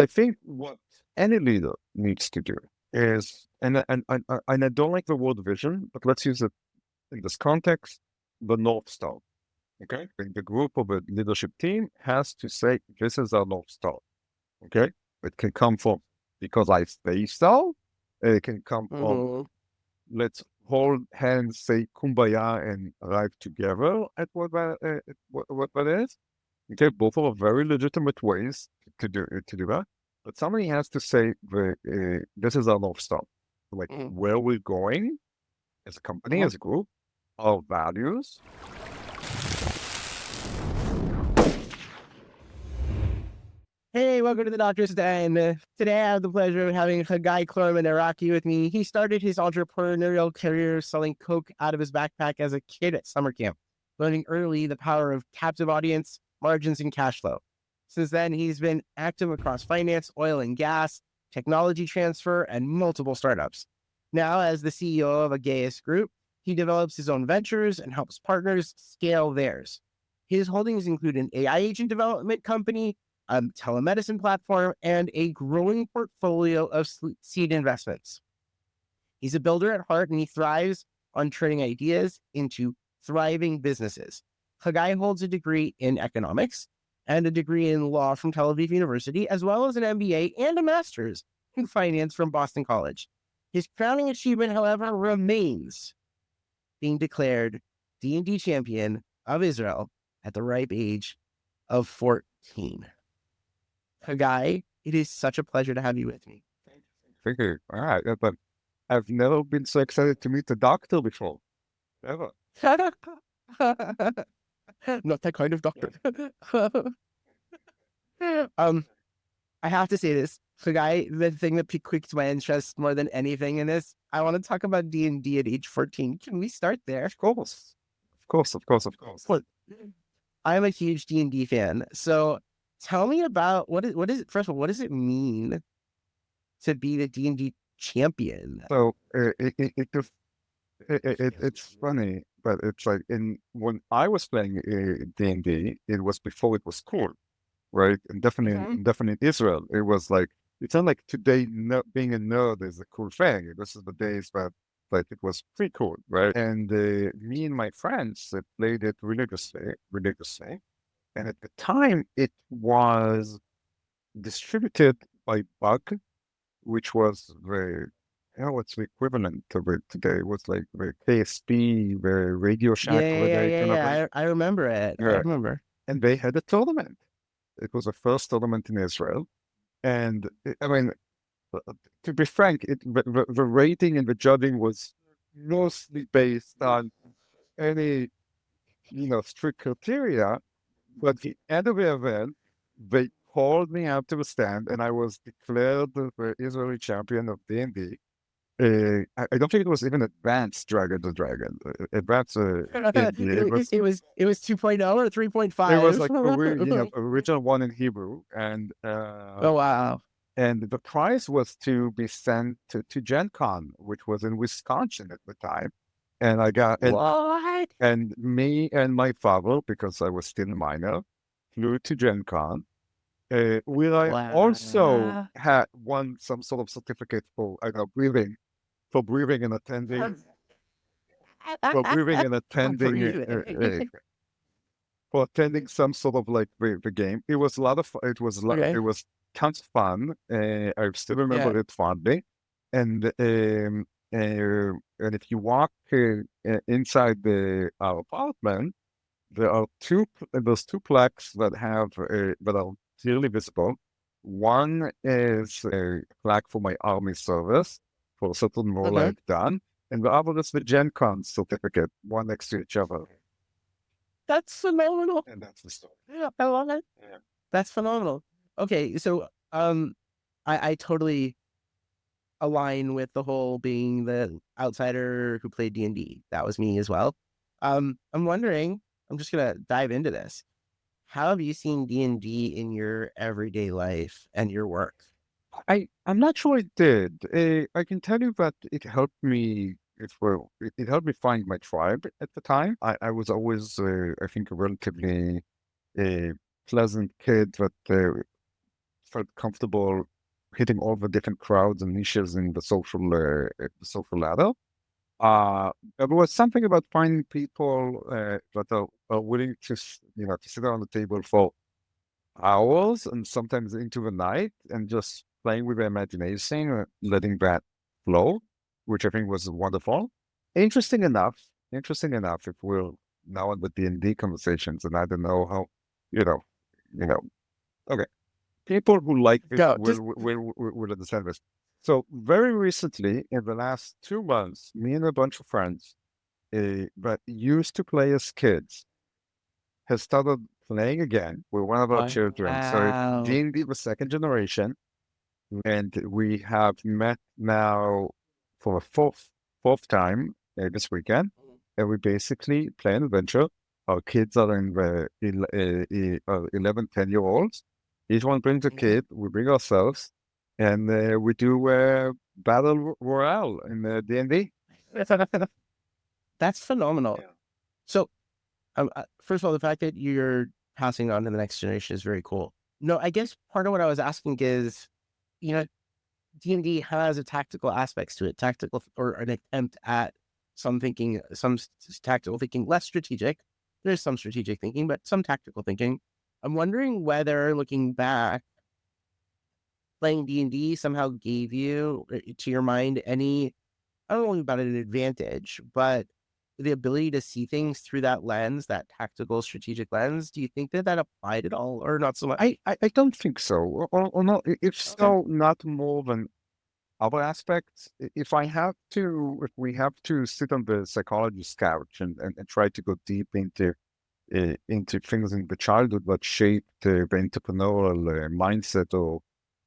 I think what any leader needs to do is, and I don't like the word vision, but let's use it in this context, the North Star. Okay, the group of a leadership team has to say, "This is our North Star." Okay, it can come from because I say so. It can come from Mm-hmm. let's hold hands, say kumbaya, and arrive together at what that is. Okay, both are very legitimate ways to do that. But somebody has to say this is our North Star, like Mm-hmm. where we're going as a company, Mm-hmm. as a group, our values. Hey, welcome to the Doctor's Den. Today I have the pleasure of having Haggai Klorman-Eraqi with me. He started his entrepreneurial career selling Coke out of his backpack as a kid at summer camp, learning early the power of captive audience, margins, and cash flow. Since then, he's been active across finance, oil and gas, technology transfer, and multiple startups. Now, as the CEO of Aggaeus Group, he develops his own ventures and helps partners scale theirs. His holdings include an AI agent development company, a telemedicine platform, and a growing portfolio of seed investments. He's a builder at heart and he thrives on turning ideas into thriving businesses. Haggai holds a degree in economics and a degree in law from Tel Aviv University, as well as an MBA and a master's in finance from Boston College. His crowning achievement, however, remains being declared D&D champion of Israel at the ripe age of 14. Haggai, it is such a pleasure to have you with me. Figure, all right, but I've never been so excited to meet a doctor before, ever. Not that kind of doctor. I have to say this. Haggai, the thing that piqued my interest more than anything in this, I want to talk about D&D at age 14. Can we start there? Of course, of course, of course, of course. Well, I'm a huge D&D fan. So tell me about what is it, first of all, what does it mean to be the D&D champion? So it's funny, but it's like in when I was playing D&D, it was before it was cool, right? And Mhm. definitely in Israel, it was like it's not like today being a nerd is a cool thing. This is the days that like it was pretty cool, right? And me and my friends played it religiously, and at the time it was distributed by Bug, which was what's the equivalent of it today? It was like the KSP, the Radio Yeah, Shack yeah, over yeah, there yeah, kind of thing. yeah. I remember it. I Yeah. remember. And they had a tournament. It was the first tournament in Israel. And I mean, to be frank, the rating and the judging was mostly based on any, strict criteria. But at the end of the event, they called me out to the stand and I was declared the Israeli champion of D&D. I don't think it was even advanced Dragon the Dragon. Advanced D&D. It was 2.0 or It was 3.5. like original one in Hebrew, and Oh wow. the prize was to be sent to Gen Con, which was in Wisconsin at the time, and I got What? and me and my father, because I was still a minor, flew to Gen Con. Where I also Wow. had won some sort of certificate for I don't know breathing and attending for breathing and For attending breathing. for attending some sort of like the game. It was a lot of it Okay. was tons of fun. I still Yeah. remember it fondly. And if you walk inside our apartment, there's two plaques that are clearly visible. One is a plaque for my army service for certain role Okay. I've done, and the other is the Gen Con certificate, one next to each other. That's phenomenal. And that's the story. Yeah, I love it. Yeah. That's phenomenal. Okay, so I totally align with the whole being the outsider who played D&D. That was me as well. I'm wondering, I'm just gonna dive into this. How have you seen D&D in your everyday life and your work? I'm not sure it did. I can tell you that it helped me. It helped me find my tribe at the time. I was always, I think, a relatively uh, pleasant kid that felt comfortable hitting all the different crowds and niches in the social ladder. There was something about finding people that are willing to, to sit around the table for hours and sometimes into the night and just playing with their imagination, letting that flow, which I think was wonderful. Interesting enough, if we're now on the D&D conversations, and I don't know how, you know, you know, okay, people who like this Go. Just will understand this. So very recently, in the last 2 months, me and a bunch of friends that used to play as kids has started playing again with one of our children. So it's wow. D&D the second generation, and we have met now for a fourth time this weekend, and we basically play an adventure. Our kids are in the 11, 10-year-olds. Each one brings a kid. We bring ourselves, and we do battle royale in D&D. That's phenomenal. Yeah. So, first of all, the fact that you're passing on to the next generation is very cool. No, I guess part of what I was asking is, you know, D&D has a tactical aspects to it, tactical or an attempt at some thinking, some tactical thinking, less strategic. There's some strategic thinking, but some tactical thinking. I'm wondering whether, looking back, playing D&D somehow gave you, to your mind, any, I don't know about an advantage, but the ability to see things through that lens, that tactical, strategic lens. Do you think that applied at all, or not so much? I don't think so. Or no, if so, not more than other aspects. If we have to sit on the psychologist's couch and try to go deep into things in the childhood that shaped the entrepreneurial mindset or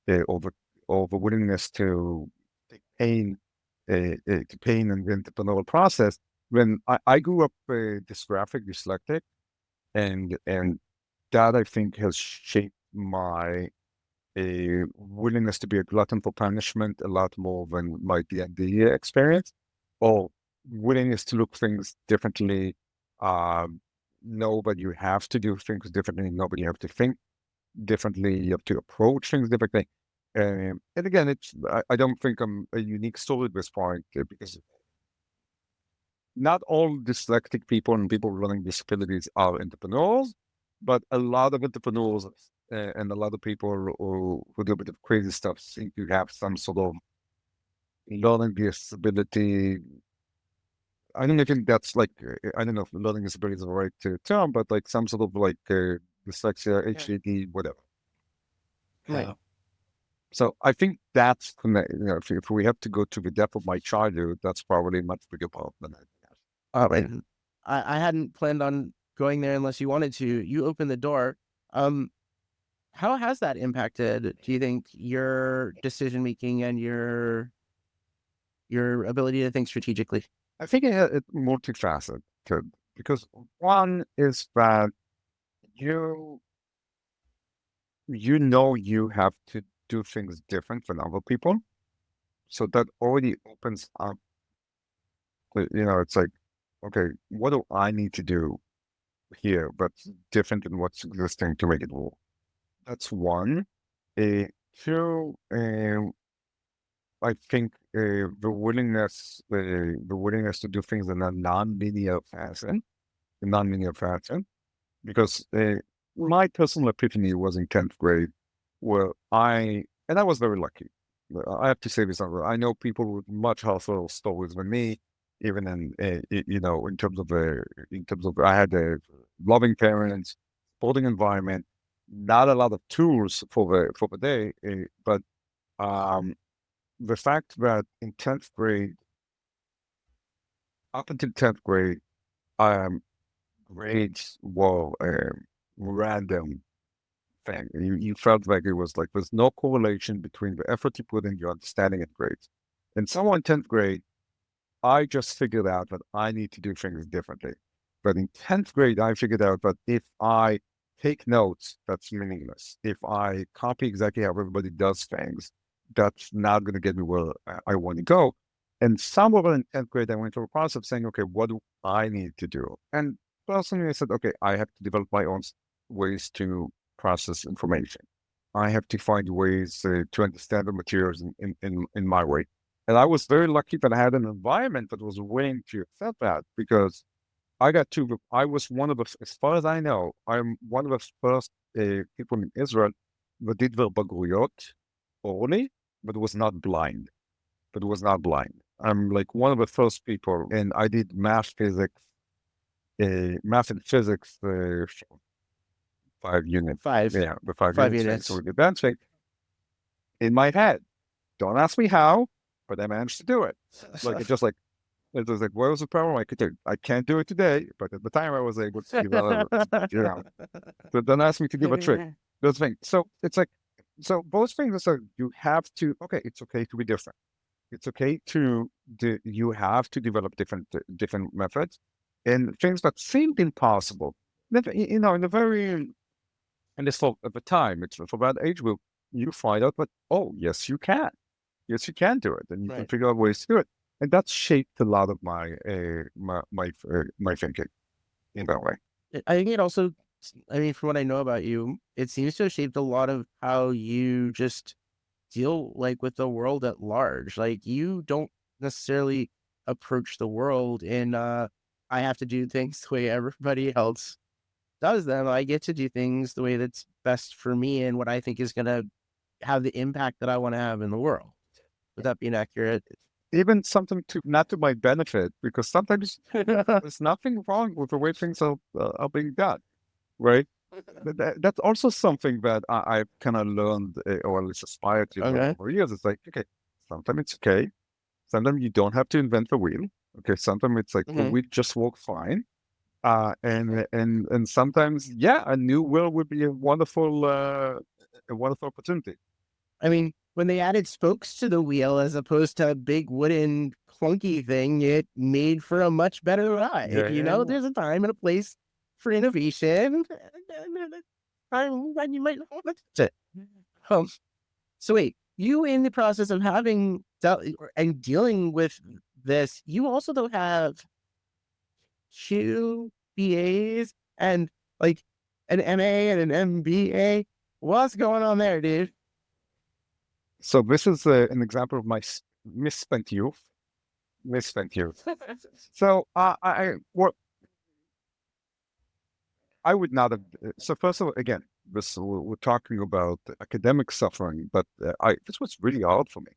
the willingness to take pain, to pain in the entrepreneurial process. When I grew up dyslexic, and that I think has shaped my willingness to be a glutton for punishment a lot more than my D&D experience, or willingness to look things differently. Know that you have to do things differently. Nobody have to think differently. You have to approach things differently. And again, I don't think I'm a unique story at this point because not all dyslexic people and people with learning disabilities are entrepreneurs, but a lot of entrepreneurs and a lot of people who do a bit of crazy stuff seem to have some sort of learning disability. I don't think that's like, I don't know if learning disability is the right term, but like some sort of like dyslexia, HAD, whatever. Right. So I think that's, if we have to go to the depth of my childhood, that's probably a much bigger part than that. And I hadn't planned on going there unless you wanted to. You opened the door. How has that impacted, do you think, your decision making and your ability to think strategically? I think it's multifaceted because one is that you you have to do things different than other people, so that already opens up. It's like, okay, what do I need to do here that's different than what's existing to make it work? That's one. Two, I think the willingness to do things in a non-linear fashion, because my personal epiphany was in 10th grade, where and I was very lucky. I have to say this, I know people with much harsher stories than me, even in terms of, I had a loving parents, supporting environment, not a lot of tools for the day, but um, the fact that in 10th grade, up until 10th grade, um, grades were random thing. You felt like it was like there's no correlation between the effort you put in your understanding and grades. And someone in 10th grade, I just figured out that I need to do things differently. But in 10th grade, I figured out that if I take notes, that's meaningless. If I copy exactly how everybody does things, that's not going to get me where I want to go. And somewhere in 10th grade, I went through a process of saying, okay, what do I need to do? And personally, I said, okay, I have to develop my own ways to process information. I have to find ways to understand the materials in my way. And I was very lucky that I had an environment that was willing to accept that because I was one of the, as far as I know, I'm one of the first people in Israel that did their bagruyot orally, but was not blind. But was not blind. I'm like one of the first people, and I did math and physics, 5 units. Five, Yeah, the five five units thing. So units. we did that thing in my head. Don't ask me how, but I managed to do it. Like it was like, what was the problem? I can't do it today, but at the time I was able to develop it. So don't ask me to give a trick. Those things. So it's like, so both things are you have to. Okay, it's okay to be different. It's okay to do. You have to develop different methods and things that seemed impossible. In the very and it's for at the time, it's for that age group, you find out that, oh, yes, you can. Yes, you can do it. And you can Right. figure out ways to do it. And that shaped a lot of my thinking in that way. I think it also, I mean, from what I know about you, it seems to have shaped a lot of how you just deal like with the world at large. Like you don't necessarily approach the world in I have to do things the way everybody else does them. I get to do things the way that's best for me and what I think is gonna have the impact that I want to have in the world. Would that be inaccurate? Even something to not to my benefit, because sometimes there's nothing wrong with the way things are being done, right? That's also something that I've kind of learned, or at least aspired to learn Okay. over years. It's like, okay, sometimes it's okay. Sometimes you don't have to invent the wheel. Okay, sometimes it's like the Hmm. wheel just works fine. And sometimes, yeah, a new wheel would be a wonderful opportunity. I mean, when they added spokes to the wheel as opposed to a big wooden clunky thing, it made for a much better ride. Yeah, You yeah, know, yeah. there's a time and a place for innovation. And a time when you might not want to touch it. Um, so wait, you in the process of having and dealing with this, you also don't have two BAs and like an MA and an MBA. What's going on there, dude? So this is an example of my misspent youth. Misspent youth. So well, I would not have. So first of all, again, we're talking about academic suffering, but this was really hard for me.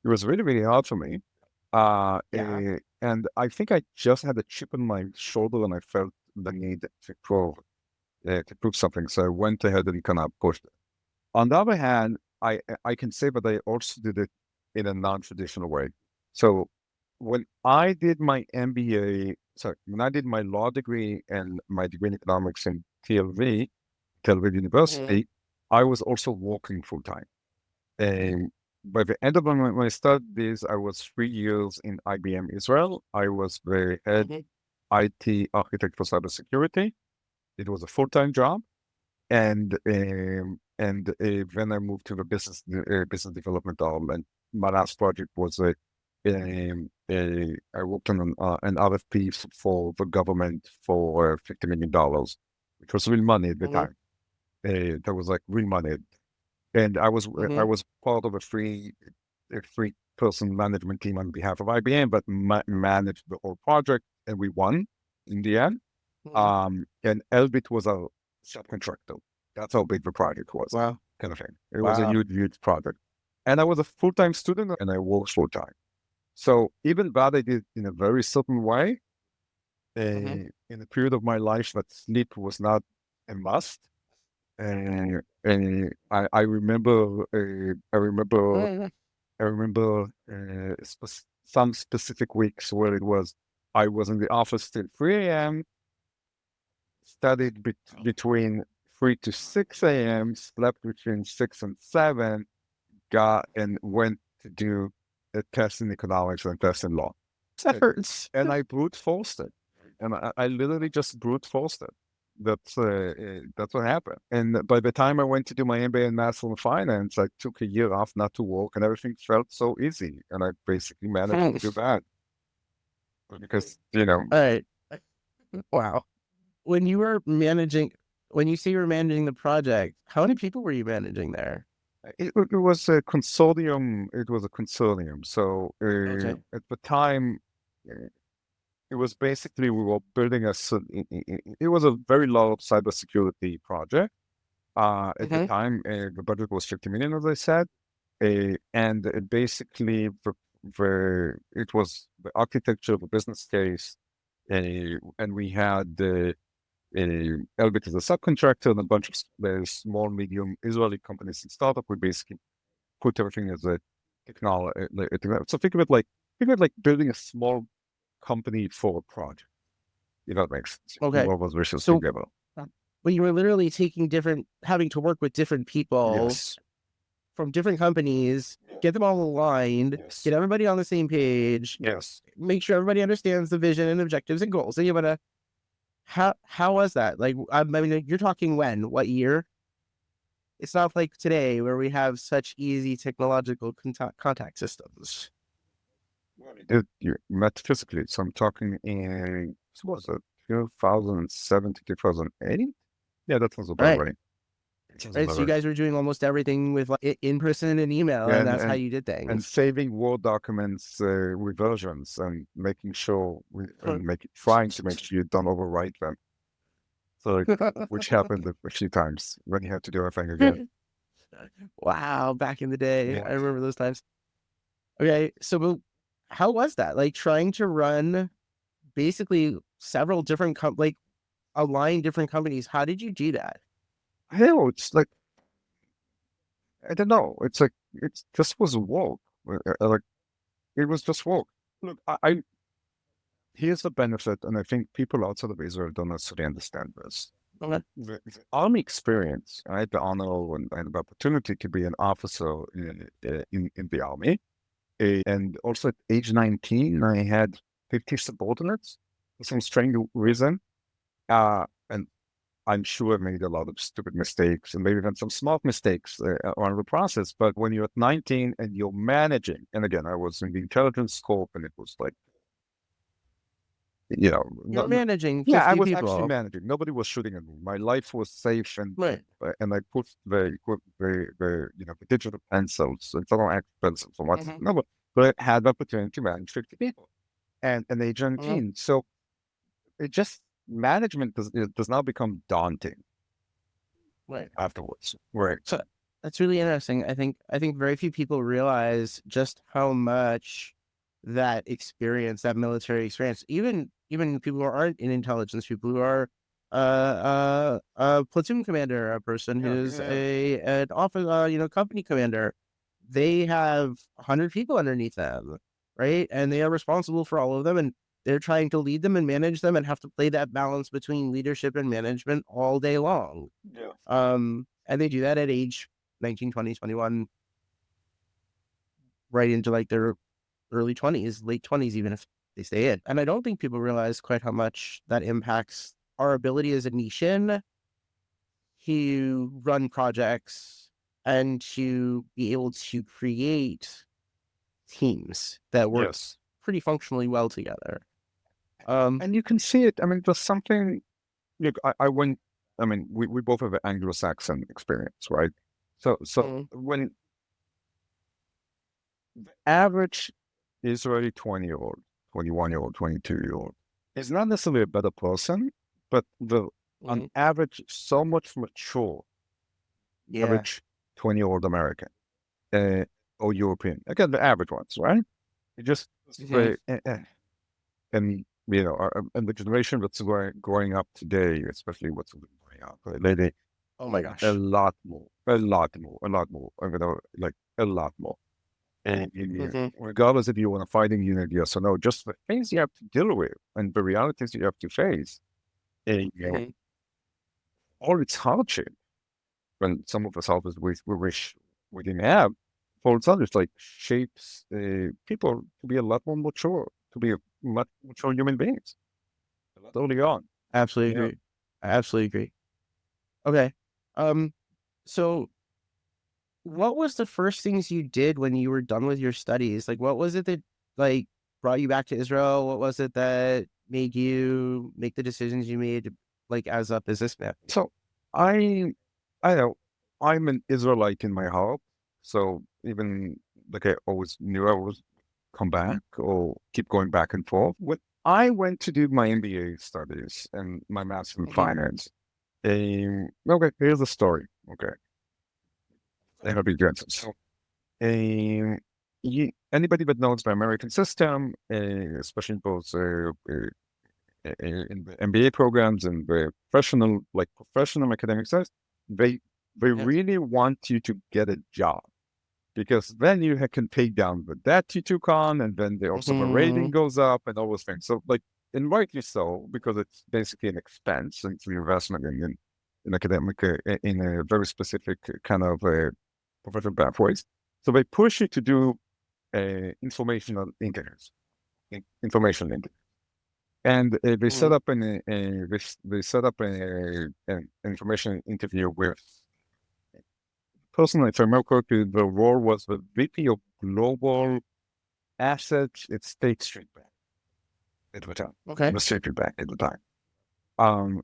It was really, really hard for me. Yeah. And I think I just had a chip on my shoulder, and I felt the need to prove something. So I went ahead and kind of pushed it. On the other hand, I can say that I also did it in a non-traditional way. So when I did my MBA, sorry, when I did my law degree and my degree in economics in Tel Aviv Mhm. University, I was also working full time. And by the end of my studies, I was 3 years in IBM Israel. I was the head Mhm. IT architect for cybersecurity. It was a full-time job, and then I moved to the business development arm. And my last project was I worked on an RFP for the government for $50 million, which was real money at the Mhm. time. That was like real money, and I Mhm. was part of a three-person management team on behalf of IBM, but managed the whole project, and we won in the end. Mhm. And Elbit was a subcontractor. That's how big the project was, Wow. kind of thing. It was a Wow. huge, huge project. And I was a full-time student and I worked full-time. So even that I did in a very certain way, Mhm. in a period of my life that sleep was not a must. And I remember, Mhm. I remember some specific weeks where it was, I was in the office till 3 a.m., studied between 3 to 6 a.m., slept between 6 and 7, got and went to do a test in economics and a test in law. And, Efforts. and I brute forced it. And I literally just brute forced it. That's what happened. And by the time I went to do my MBA in Math and Finance, I took a year off not to work, and everything felt so easy. And I basically managed to do that because All right. Wow. When you were managing, when you say you were managing the project, how many people were you managing there? It was a consortium. It was a consortium. So Okay. at the time, uh, it was basically we were building it was a very large cybersecurity project. At the Mm-hmm. time, the budget was 50 million, as I said, and basically it was the architecture, the business case, and we had Elbit as a subcontractor and a bunch of small, medium Israeli companies and startup. We basically put everything as a technology. So think of it like building a small company for a project. If that makes sense. Okay. All those wishes So together. when you were literally having to work with different people Yes. from different companies, get them all aligned, Yes. get everybody on the same page, Yes. make sure everybody understands the vision and objectives and goals. And you want to, how was that? Like, I mean, you're talking what year? It's not like today where we have such easy technological contact systems. Metaphysically, so I'm talking in, what was it, 2007 to 2008? Yeah, that sounds All about right. right. That sounds Right. about So you right. guys were doing almost everything with like in person and email, Yeah, and that's how you did and things. saving Word documents with versions and making sure, trying to make sure you don't overwrite them. So, which happened a few times when you had to do everything again. Wow, back in the day. Yeah. I remember those times. Okay, so how was that? Like trying to run basically several different like align different companies. How did you do that? Hell, it's like, I don't know. It's like, it just was work. Like, it was just work. Look, here's the benefit, and I think people outside of Israel don't necessarily understand this. Okay. The army experience, I had the honor and the opportunity to be an officer in the army. And also at age 19, I had 50 subordinates for some strange reason. And I'm sure I made a lot of stupid mistakes and maybe even some smart mistakes on the process. But when you're at 19 and you're managing, and again, I was in the intelligence scope and it was like, You're managing yeah, I 50 was actually people. managing. Nobody was shooting at me. My life was safe, Right. and I put the digital pencils and some act pencils and what's Mm-hmm. no, but I had the opportunity to manage 50 people and age Mm-hmm. 19. So it just management does now become daunting Right. afterwards. Right. So that's really interesting. I think very few people realize just how much that experience, that military experience, even people who aren't in intelligence, people who are a platoon commander, a person Yeah, who's yeah, an office, company commander, they have 100 people underneath them, right? And they are responsible for all of them, and they're trying to lead them and manage them, and have to play that balance between leadership and management all day long. yeah. And they do that at age 19, 20, 21, right into like their early 20s, late 20s, even if they stay in. And I don't think people realize quite how much that impacts our ability as a nation to run projects and to be able to create teams that work Yes. pretty functionally well together. Um, And you can see it. I mean, there's something. Look, I went. I mean, we both have an Anglo-Saxon experience, right? So mm, when the average Israeli 20-year-old, 21-year-old, 22-year-old is not necessarily a better person, but on mm, average, so much mature yeah. average 20-year-old American or European. Again, the average ones, right? It just Mhm. very, and and the generation that's growing up today, especially what's growing up, they Oh my a gosh. lot more, a lot more, a lot more. Like a lot more. And Hmm. regardless if you want to fighting unit, yes or no, just the things you have to deal with and the realities you have to face, and Hmm. all its hardship. When some of us others we wish we didn't have, for it's others like shapes people to be a lot more mature, to be a much mature human beings. A lot early on. Absolutely Yeah. agree. I absolutely agree. Okay. Um, so what was the first things you did when you were done with your studies? Like, what was it that like brought you back to Israel? What was it that made you make the decisions you made, like as a businessman? So I know I'm an Israelite in my heart, so even like I always knew I was come back or keep going back and forth. When I went to do my MBA studies and my master's in Mhm. finance, okay, here's the story. Okay, I hope you get it. So, anybody that knows the American system, especially both in the MBA programs and the professional academic side, they they Yeah. really want you to get a job because then you can pay down the debt you took on, and then also the rating Mhm. goes up and all those things. So, like, and rightly so, because it's basically an expense and it's an investment in academic in a very specific kind of professional pathways. So they push you to do informational interviews, information interviews. And they set Mhm. up they set up an information interview with personally, if I remember correctly, the role was the VP of Global Assets at State Street Bank at the time. Okay. The State Street Bank at the time. And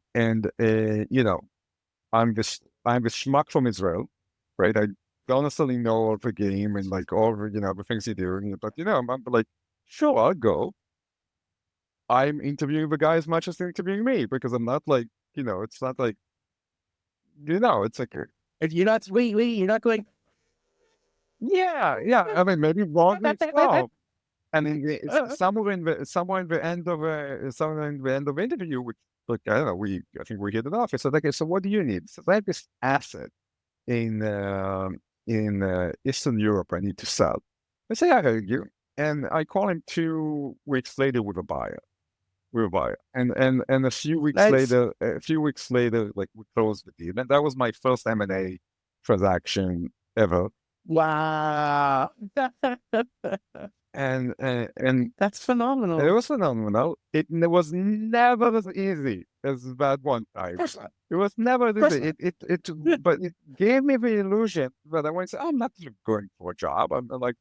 I'm this schmuck from Israel, right? I don't necessarily know all the game and like all the the things you do, but I'm like, sure, I'll go. I'm interviewing the guy as much as they're interviewing me because I'm not like, it's not like, it's like, If you're not wait, you're not going. yeah. I mean, maybe wrongly so. And it's somewhere in the end of the interview, which, like, I don't know, I think we hit it off. I said, okay, so what do you need? So I have this asset in Eastern Europe I need to sell. I say, I heard you. And I call him 2 weeks later with a buyer. And Nice. a few weeks later, like, we closed the deal. And that was my first M&A transaction ever. Wow. And That's it phenomenal. was phenomenal. It was never as easy as that one Of time. course not. It was never as Of course easy. not. But it gave me the illusion that I went, I'm not going for a job. I'm like,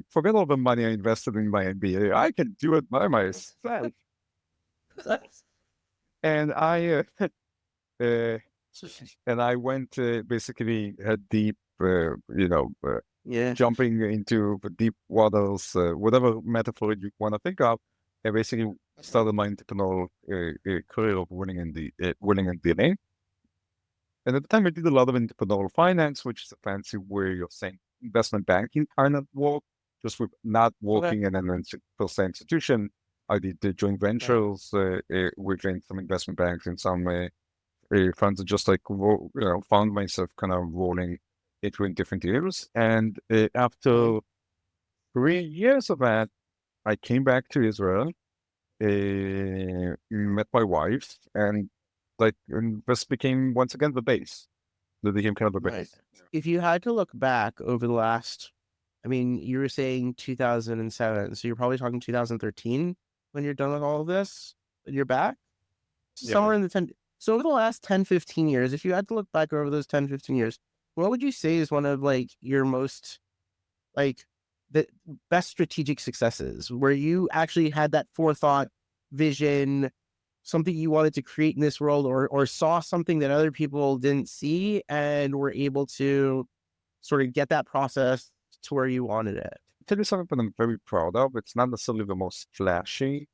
forget all the money I invested in my MBA. I can do it by myself. And uh, and I went basically head deep, Yeah. jumping into the deep waters, whatever metaphor you want to think of. I basically started my entrepreneurial career of winning and dealing. And at the time, I did a lot of entrepreneurial finance, which is a fancy way of saying investment banking kind of work, just with not Okay. working in an per se institution. I did the joint Right. ventures within some investment banks and some funds, just like found myself kind of rolling into in different years. And Mhm. after 3 years of that, I came back to Israel, met my wife, and this became once again the base. That became kind of the Right. base. If you had to look back over the last, I mean, you were saying 2007, so you're probably talking 2013 when you're done with all of this, and you're back Yeah. somewhere in the 10. So over the last 10, 15 years, if you had to look back over those 10, 15 years, what would you say is one of like your most like the best strategic successes where you actually had that forethought, vision, something you wanted to create in this world, or saw something that other people didn't see and were able to sort of get that process to where you wanted it? Tell you something that I'm very proud of. It's not necessarily the most flashy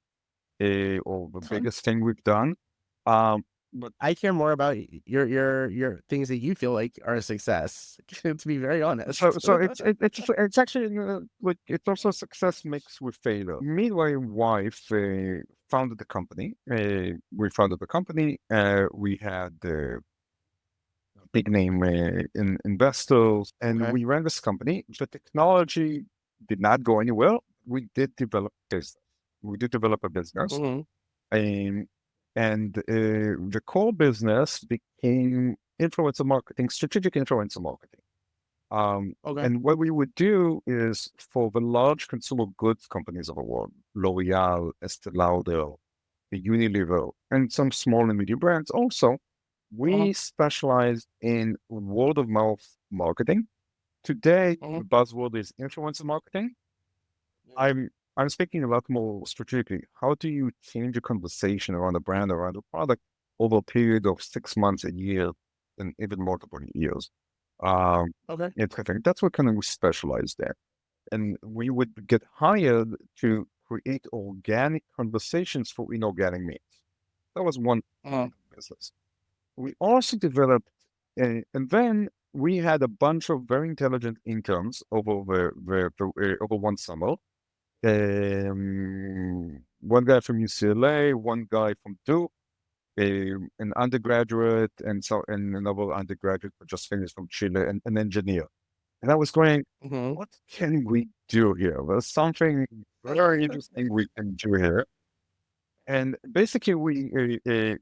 or the Fun. biggest thing we've done. Um, but I care more about your things that you feel like are a success. To be very honest. so it's actually like it's also success mixed with failure. Me and my wife founded the company. We founded the company. We had big name investors, and Okay. we ran this company. The technology did not go anywhere. We did develop business. We did develop a business, Hmm. um, and the core business became influencer marketing, strategic influencer marketing. Okay. And what we would do is for the large consumer goods companies of the world, L'Oreal, Estee Lauder, Unilever, and some small and medium brands also, Uh-huh. we specialize in word of mouth marketing. Today, Uh-huh. the buzzword is influencer marketing. I'm I'm speaking a lot more strategically. How do you change a conversation around a brand, around a product over a period of 6 months, a year, and even multiple years. Okay. I think that's what kind of we specialized there. And we would get hired to create organic conversations for inorganic means. That was one Uh, business. We also developed, and then we had a bunch of very intelligent interns over one summer. One guy from UCLA, one guy from Duke, an undergraduate, and another undergraduate who just finished from Chile, and an engineer. And I was going, mhm. what can we do here? There's something very interesting we can do here. And basically, a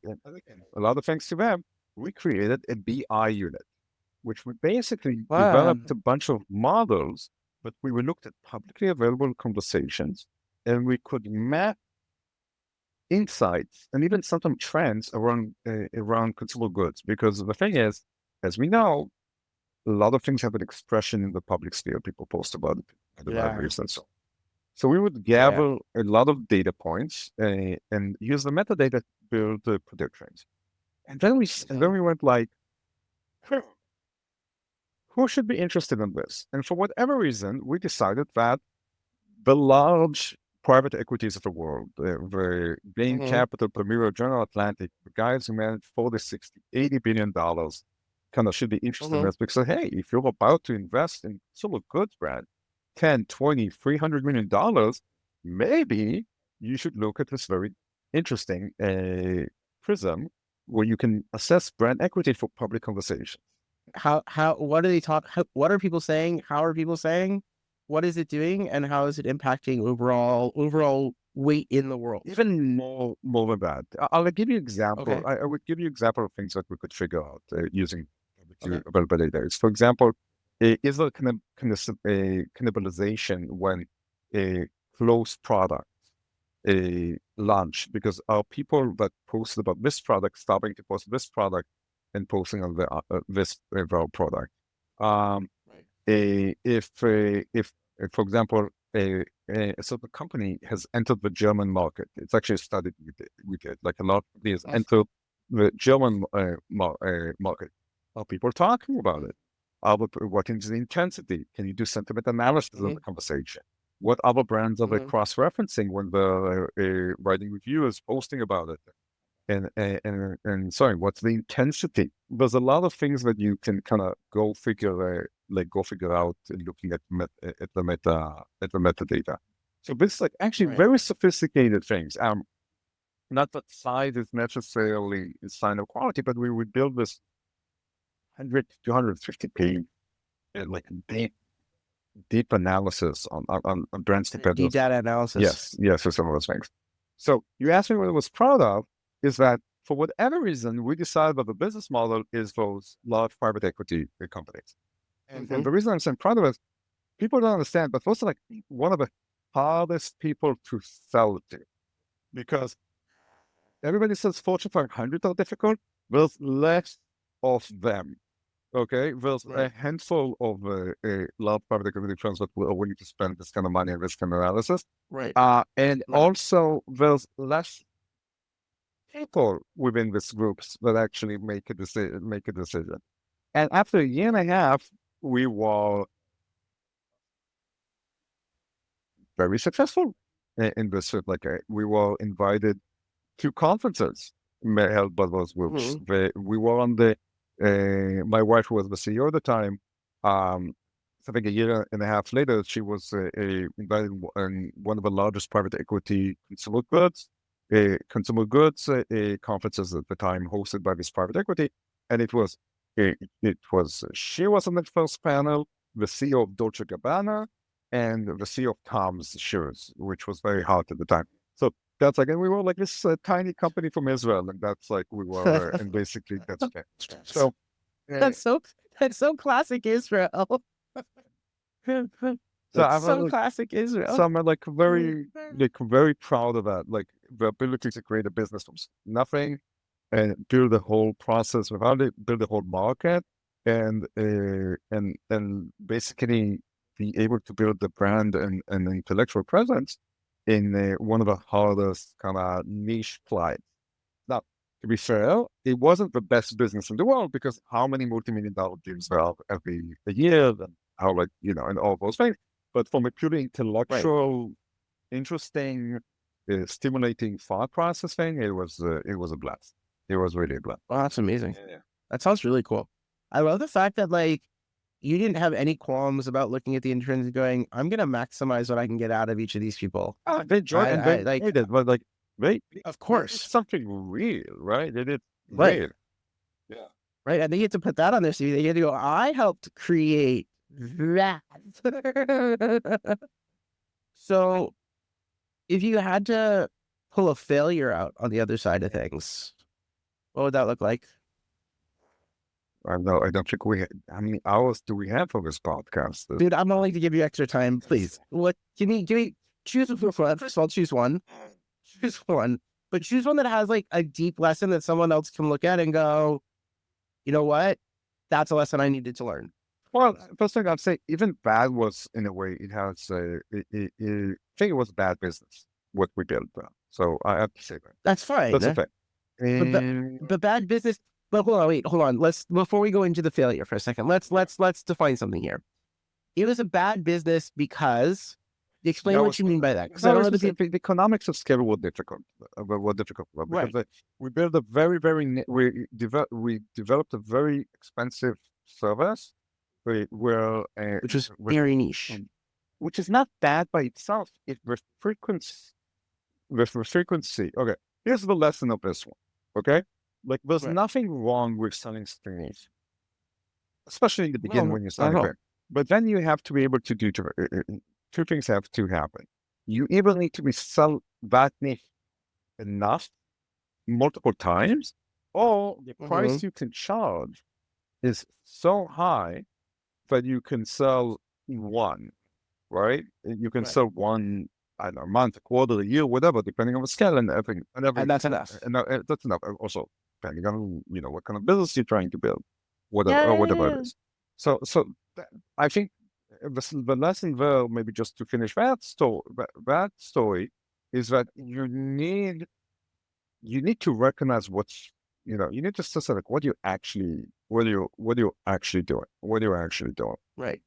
lot of thanks to them, we created a BI unit, which we basically Wow. developed a bunch of models, but we looked at publicly available conversations, and we could map insights and even sometimes trends around consumer goods. Because the thing is, as we know, a lot of things have an expression in the public sphere. People post about it in the Yeah. libraries and so on. So we would Yeah. gather a lot of data points and use the metadata to build the predictions. And then Mhm. we went like, "Hmm, who should be interested in this?" And for whatever reason, we decided that the large private equities of the world, the Bain Mhm. Capital, Premier, General Atlantic, the guys who manage 40, 60, $80 billion kind of should be interested in Mhm. this because, hey, if you're about to invest in consumer goods brand, 10, 20, $300 million, maybe you should look at this very interesting prism where you can assess brand equity for public conversation. What do they talk? What are people saying? How are people saying? What is it doing? And how is it impacting overall weight in the world? Even more than that, I'll give you example. Okay. I would give you example of things that we could figure out using Okay. available data. For example, is there a cannibalization when a close product a launch? Because are people that posted about this product stopping to post this product and posting on this our product? Um, Right. if for example, a certain company has entered the German market, it's actually studied with it. Like a lot of companies Awesome. enter the German market. Are people talking about it? What is the intensity? Can you do sentiment analysis of Mhm. the conversation? What other brands are they Mhm. cross-referencing when they're writing reviews, posting about it? And sorry, what's the intensity? There's a lot of things that you can kind of go figure out looking at the metadata. So this is like actually Right. very sophisticated things. Not that size is necessarily a sign of quality, but we would build this 100 to 250 page like deep analysis on brand Deep dependence. data analysis. Yes, for some of those things. So you asked me what I was proud of is that for whatever reason, we decided that the business model is those large private equity companies. And Mhm. the reason I'm saying proud of it is people don't understand, but those are like one of the hardest people to sell to because everybody says Fortune 500 are difficult. There's less of them. Okay, there's a Right. handful of large private equity firms that are willing to spend this kind of money on risk analysis. Right. And Right. also, there's less people within these groups that actually make a decision. And after a year and a half, we were very successful in this. We were invited to conferences held by those groups. Mhm. We were on my wife, who was the CEO at the time, I think a year and a half later, she was invited in one of the largest private equity consumer goods conferences at the time, hosted by this private equity, and she was on the first panel, the CEO of Dolce Gabbana, and the CEO of Tom's Shoes, which was very hot at the time. So that's like, and we were like this tiny company from Israel, and that's like we were, and basically that's it. that's, So, uh, that's so that's so classic Israel. so That's I'm so like, classic Israel. so I'm very proud of that, like the ability to create a business from nothing and build the whole process without it, build the whole market, and basically be able to build the brand and intellectual presence in one of the hardest kind of niche clients. Now, to be fair, it wasn't the best business in the world because how many multi-million-dollar deals there are every year, and how and all those things. But from a purely intellectual, interesting, stimulating thought process thing, it was a blast. It was really a blast. Oh, that's amazing. Yeah. That sounds really cool. I love the fact that you didn't have any qualms about looking at the interns and going, I'm going to maximize what I can get out of each of these people. They enjoyed it. They made it, but they of course, something real, right? They did right, real. Yeah. right. And they get to put that on their CV. They get to go, I helped create that. So if you had to pull a failure out on the other side of things, what would that look like? I don't think how many hours do we have for this podcast? Dude, I'm willing to give you extra time, please. What give me choose one. First of all, choose one. Choose one. But choose one that has a deep lesson that someone else can look at and go, you know what? That's a lesson I needed to learn. Well, first thing I'd say, even bad was in a way it has I think it was bad business what we built. So I have to say that. That's fine. That's a fact. But bad business. But hold on. Let's before we go into the failure for a second. Let's define something here. It was a bad business because. Explain what you mean by that. Because I don't know the economics of scale were difficult. Because we built a we developed a very expensive service which was very niche, which is not bad by itself. If the frequency. Okay, here's the lesson of this one. Okay, there's nothing wrong with selling streams, especially in the beginning when you're selling it. But then you have to be able to do two things have to happen. You either need to be sell that niche enough multiple times, or the price you can charge is so high that you can sell one, right? You can sell one, I don't know, a month, a quarter, a year, whatever, depending on the scale and everything. And that's enough. And that's enough. Also, depending on what kind of business you're trying to build, whatever it is. So I think the lesson there, maybe just to finish that story, is that you need to recognize what's you need to assess what you're actually doing. Right.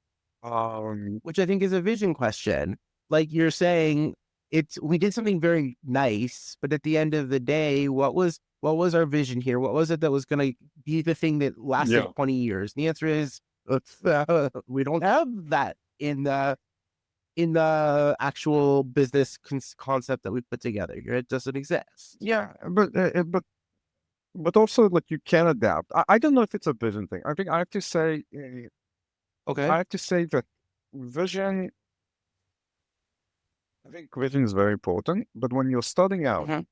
Which I think is a vision question. Like you're saying, we did something very nice, but at the end of the day, what was our vision here? What was it that was going to be the thing that lasted 20 years? And the answer is we don't have that in the actual business concept that we put together here. It doesn't exist. Yeah, but also you can adapt. I don't know if it's a vision thing. I think I have to say, okay. I have to say that vision. I think vision is very important. But when you're starting out, I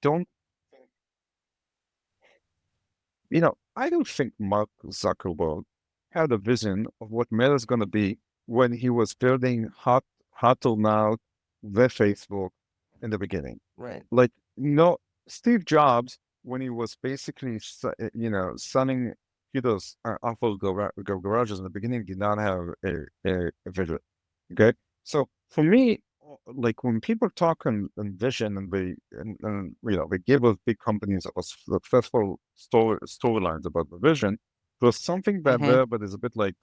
don't. I don't think Mark Zuckerberg had a vision of what Meta is going to be when he was building Hotel Now, the Facebook in the beginning. Right. Steve Jobs, when he was basically, selling those awful garages in the beginning, did not have a vision. Okay. So for me, when people talk on vision and they give us big companies successful storylines about the vision, there's something that there, but it's a bit like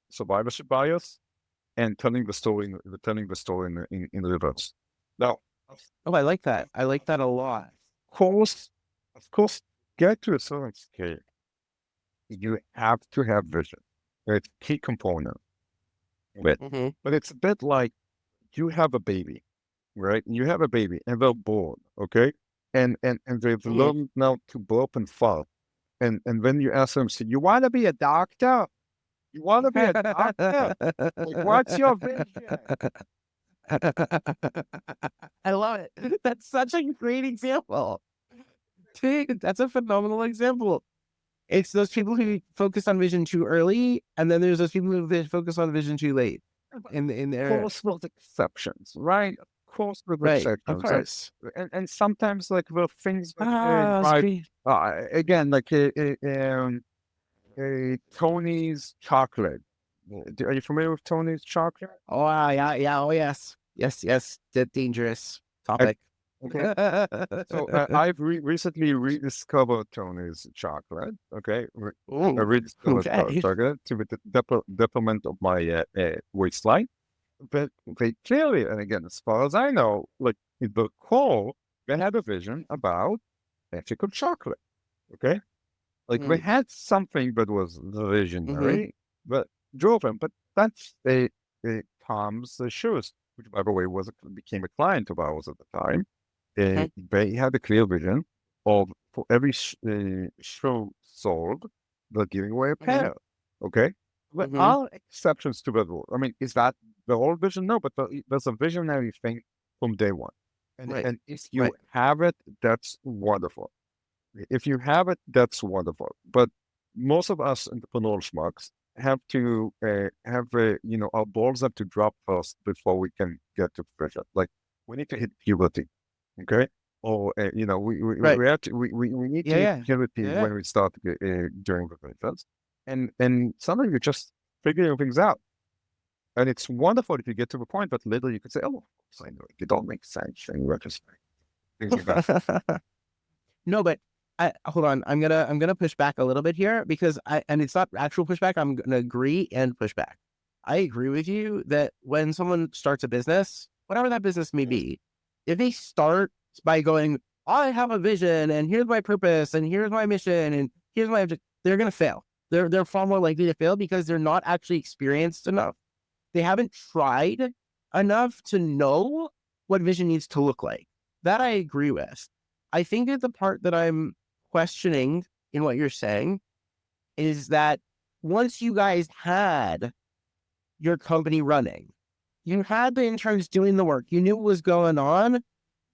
survivorship bias and telling the story in reverse. Now, I like that. I like that a lot. Of course, get to a certain scale, you have to have vision. It's a key component. But it's a bit like you have a baby, right? You have a baby and they're born, okay? And they've learned now to burp and fart. And when you ask them, so you want to be a doctor? You want to be a doctor? What's your vision? I love it. That's such a great example. Dude, that's a phenomenal example. It's those people who focus on vision too early, and then there's those people who focus on vision too late. In their of course, with exceptions, right? Of course, with exceptions. Of course. And sometimes the things again, Tony's chocolate. Are you familiar with Tony's chocolate? Oh yeah. Oh yes. That dangerous topic. Okay. So I've recently rediscovered Tony's chocolate. Okay. I Ooh, rediscovered okay. chocolate to the detriment of my waistline. But they clearly, and again, as far as I know, like in the core, they had a vision about ethical chocolate. Okay. Like they Mm, had something that was mm-hmm, visionary, but drove them. But that's Tom's shoes, which by the way became a client of ours at the time. mm-hmm, They had a clear vision of for every shoe sold, they're giving away a mm-hmm, pair. Okay, there mm-hmm. are exceptions to that rule. I mean, is that the whole vision? No, but there's a visionary thing from day one, Right, and if you right. have it, that's wonderful. If you have it, that's wonderful. But most of us entrepreneur schmucks have to our balls have to drop first before we can get to vision. Like we need to hit puberty, okay? Or Right. we need to Yeah, hit yeah. puberty Yeah. when we start doing the visions, and suddenly you're just figuring things out. And it's wonderful if you get to the point, but later you can say, "Oh, of course I know it. It all makes sense in retrospect." Things like that. No, but hold on. I'm gonna push back a little bit here because and it's not actual pushback. I'm gonna agree and push back. I agree with you that when someone starts a business, whatever that business may be, if they start by going, I have a vision and here's my purpose and here's my mission and here's my objective, they're gonna fail. They're far more likely to fail because they're not actually experienced enough. They haven't tried enough to know what vision needs to look like. That I agree with. I think that the part that I'm questioning in what you're saying is that once you guys had your company running, you had the interns doing the work, you knew what was going on,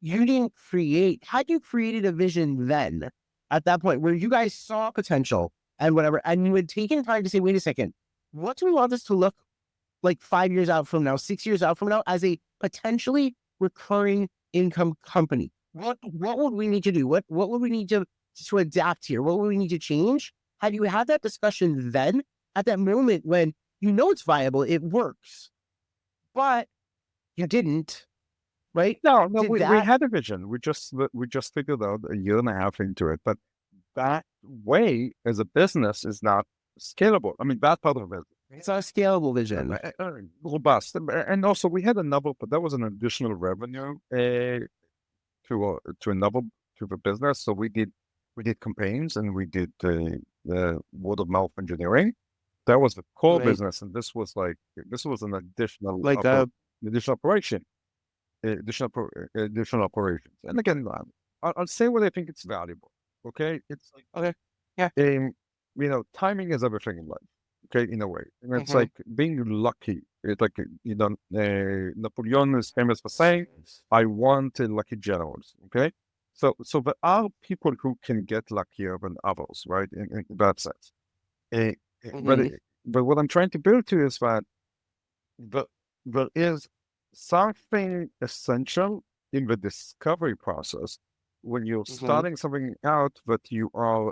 you didn't create, had you created a vision then at that point where you guys saw potential and whatever, and you had taken time to say, wait a second, what do we want this to look like 5 years out from now, 6 years out from now, as a potentially recurring income company? What would we need to do? What would we need to adapt here? What would we need to change? Have you had that discussion then at that moment when you know it's viable, it works, but you didn't, right? No, Did we that had a vision. We just figured out a year and a half into it, but that way as a business is not scalable. I mean, that part of it it's not a scalable vision? robust, and also we had another, but that was an additional revenue to another to the business. So we did campaigns and we did the word of mouth engineering. That was the core Right. business, and this was an additional Like additional operation additional operations. And again, I'll say what I think it's valuable. Okay, it's like okay. Yeah. timing is everything in life. Okay, in a way, and it's Mm-hmm. like being lucky. It's like Napoleon is famous for saying, "I want lucky generals." Okay, so there are people who can get luckier than others, right? In that sense. Eh, but Mm-hmm. but what I'm trying to build to is that the, there is something essential in the discovery process when you're Mm-hmm. starting something out that your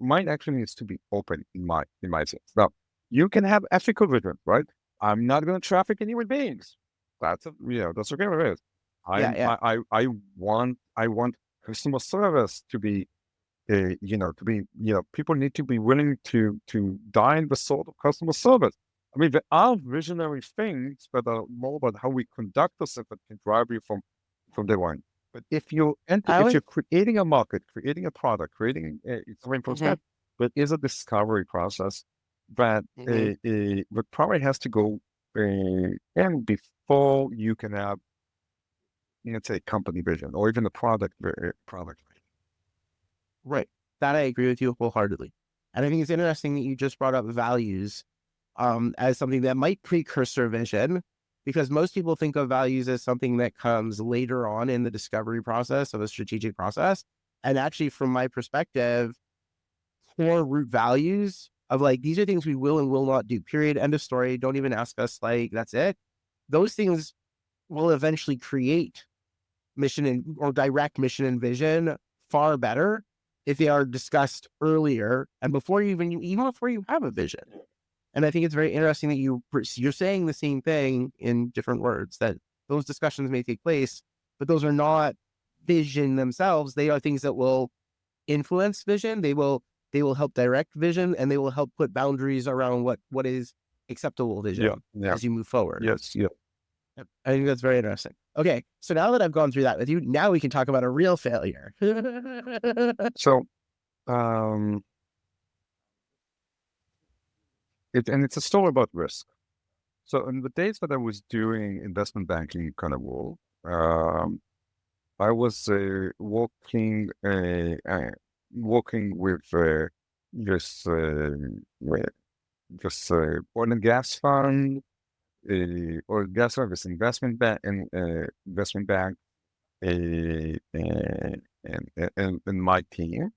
mind actually needs to be open in my sense. Now you can have ethical vision, right? I'm not going to traffic in human beings. That's okay with it. Yeah. Yeah. I want customer service to be people need to be willing to dine the sort of customer service. I mean, there are visionary things that are more about how we conduct ourselves that can drive you from day one. But I if would. you're creating a market, creating a product, creating something from Mm-hmm. scratch, but is a discovery process that Mm-hmm. that probably has to go and before you can have, let's say, company vision or even the product. Right. That I agree with you wholeheartedly. And I think it's interesting that you just brought up values as something that might precursor vision, because most people think of values as something that comes later on in the discovery process of a strategic process. And actually, from my perspective, core root values of like, these are things we will and will not do, period, end of story. Don't even ask us, like, that's it. Those things will eventually create mission or direct mission and vision far better if they are discussed earlier and before even before you have a vision. And I think it's very interesting that you're saying the same thing in different words, that those discussions may take place but those are not vision themselves. They are things that will influence vision. They will help direct vision, and they will help put boundaries around what is acceptable vision as you move forward. Yes. Yeah. I think that's very interesting. Okay, so now that I've gone through that with you, now we can talk about a real failure. So, it's a story about risk. So in the days that I was doing investment banking kind of role, I was working with this oil and gas fund, oil and gas fund, this investment bank, and my team,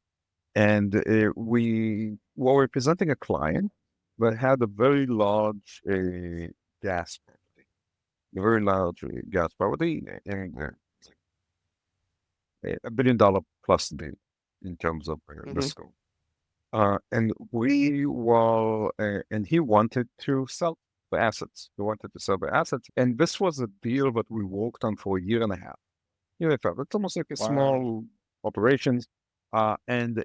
and we were representing a client that had a very large gas property, a very large gas property, and $1 billion plus deal in terms of the scope. And he wanted to sell the assets. He wanted to sell the assets, and this was a deal that we worked on for a year and a half. It's almost like a small operations, and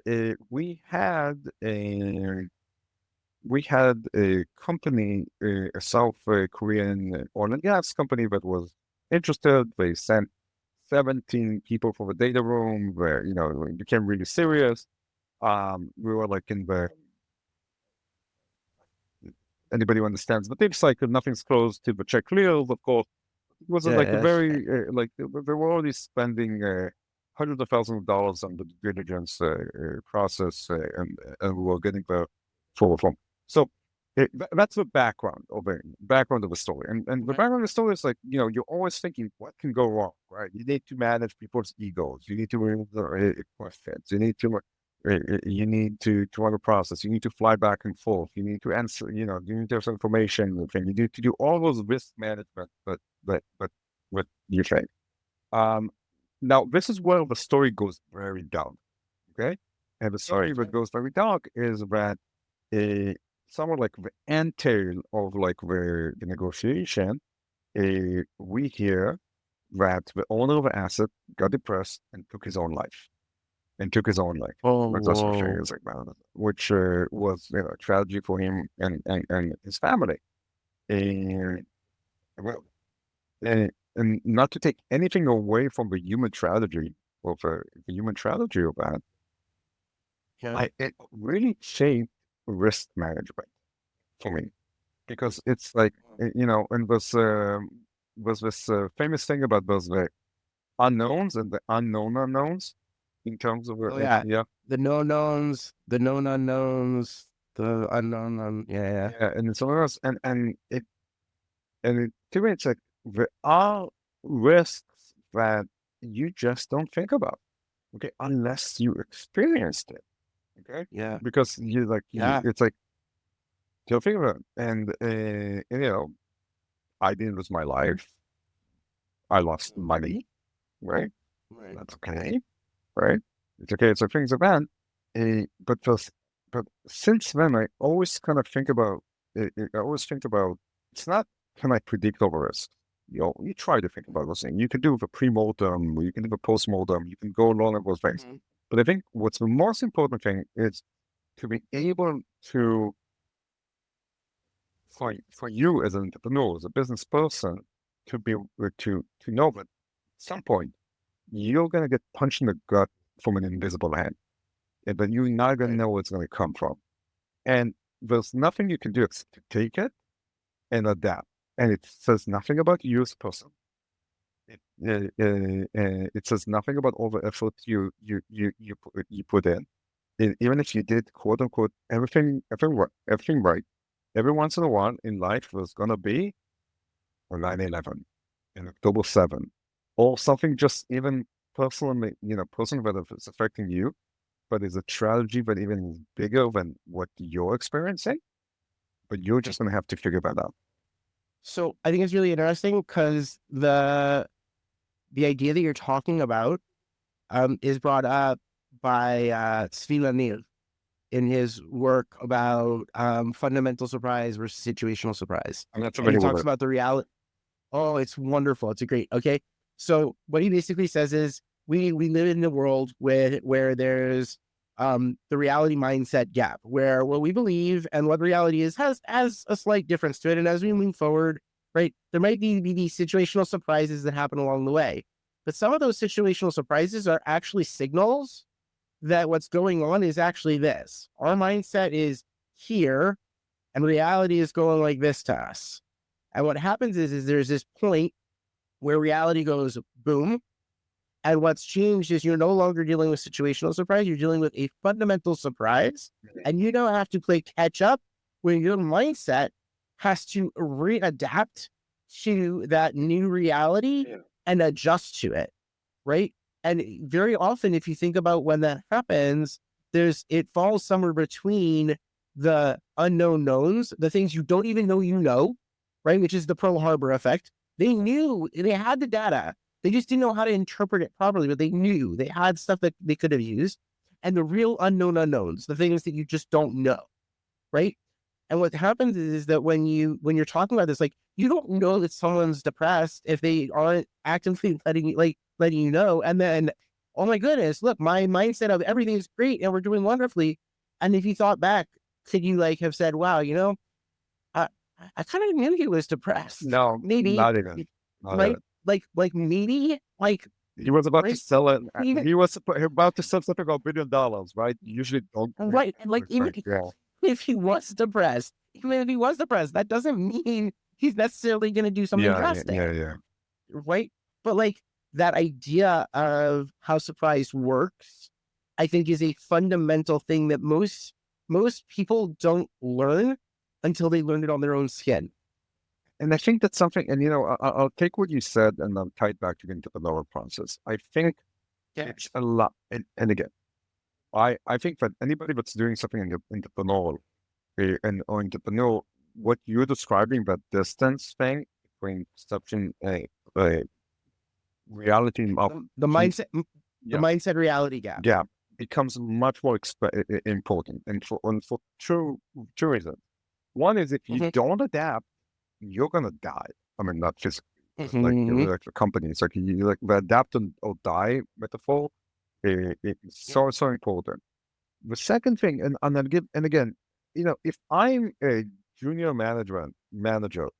we had a company, a South Korean oil and gas company that was interested. They sent 17 people for the data room where, it became really serious. We were like in the, anybody who understands the deep cycle, nothing's closed till the check clears, of course. It was like a very, they were already spending hundreds of thousands of dollars on the due diligence process, and we were getting the full form. So that's the background of the story. And the background of the story is like, you're always thinking, what can go wrong, right? You need to manage people's egos. You need to remove the questions. You need to run a process. You need to fly back and forth. You need to answer, you need to have some information. You need to do all those risk management, but what you think. Now, this is where the story goes very dark, okay? And the story that goes very dark is that somewhat like the entail of like the negotiation, we hear that the owner of the asset got depressed and took his own life. Oh, That's what things like that, which was a tragedy for him and his family. And well, and not to take anything away from the human tragedy of the human tragedy of that, it really changed risk management for me, because it's like, and was this famous thing about those unknowns and the unknown unknowns in terms of the known knowns, the known unknowns, the unknown and so else, and to me it's like there are risks that you just don't think about, okay, unless you experienced it, okay, because it's like, you'll think about it. And I didn't lose my life, I lost money, right? That's okay, right? It's okay. It's a things of that. But since then, I always kind of think about. It's not, can I predict over risk? You try to think about those things. You can do the pre-mortem, you can do the post-mortem, you can go along with those things. But I think what's the most important thing is to be able to, for you as an entrepreneur, as a business person, to be to know that at some point you're going to get punched in the gut from an invisible hand, but you're not going to know where it's going to come from. And there's nothing you can do except to take it and adapt. And it says nothing about you as a person. It says nothing about all the effort you put in. And even if you did, quote unquote, everything right, every once in a while in life there's going to be a 9/11, an October 7, or something just even personally, personally that is affecting you, but is a tragedy that even is bigger than what you're experiencing. But you're just going to have to figure that out. So I think it's really interesting because the idea that you're talking about is brought up by Svi Lanil in his work about fundamental surprise versus situational surprise. And that's and he talks about the reality. Oh, it's wonderful. It's a great. Okay. So what he basically says is we live in a world where there's the reality mindset gap, where what we believe and what reality is has a slight difference to it. And as we move forward, right, there might be these situational surprises that happen along the way. But some of those situational surprises are actually signals that what's going on is actually this. Our mindset is here and reality is going like this to us. And what happens is there's this point where reality goes boom. And what's changed is you're no longer dealing with situational surprise. You're dealing with a fundamental surprise. And you don't have to play catch up when your mindset has to readapt to that new reality and adjust to it. Right. And very often, if you think about when that happens, it falls somewhere between the unknown knowns, the things you don't even know, right? Which is the Pearl Harbor effect. They had the data. They just didn't know how to interpret it properly, but they knew they had stuff that they could have used. And the real unknown unknowns, the things that you just don't know, right? And what happens is that when you're talking about this, like, you don't know that someone's depressed if they aren't actively letting you know. And then, oh my goodness, look, my mindset of everything is great and we're doing wonderfully. And if you thought back, could you have said, wow, I, I kind of knew he was depressed. No, Maybe, not even. Not right? even. Maybe, He was about to right? sell it. Even, He was about to sell something about $1 billion, right? You usually don't. right. And even Yeah. if he was depressed, that doesn't mean he's necessarily going to do something drastic, Yeah. right? But that idea of how surprise works, I think, is a fundamental thing that most people don't learn until they learn it on their own skin. And I think that's something, and I'll take what you said and I'll tie it back to the entrepreneurial process. I think it's a lot, and again, I think that anybody that's doing something in the entrepreneurial or entrepreneurial, what you're describing, that distance thing between perception and reality and The mindset, the yeah, mindset reality gap. gap becomes much more important, and for two reasons. One is if you don't adapt, you're gonna die. I mean, not just like the company. It's like the adapt or die metaphor. It's so important. The second thing, and I'll give, and again, if I'm a junior manager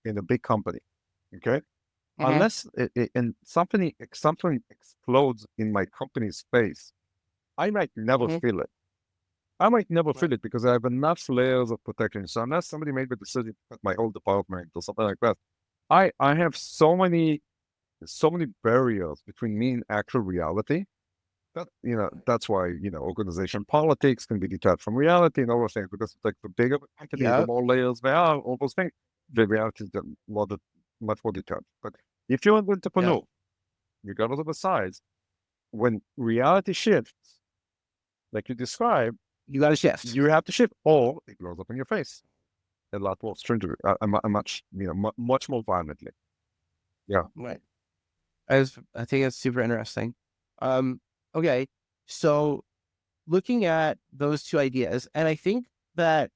in a big company, okay, unless and something explodes in my company's face, I might never feel it. I might never feel it because I have enough layers of protection. So unless somebody made the decision to cut my whole department or something like that, I have so many barriers between me and actual reality. That's why organization politics can be detached from reality and all those things, because it's like the bigger the company, the more layers there are, all those things. The reality is much more detached. But if you're an entrepreneur, regardless of the size, when reality shifts, like you described, you got to shift. You have to shift, or it blows up in your face a lot more stringently, much more violently. Yeah. Right. I think that's super interesting. Okay. So looking at those two ideas, and I think that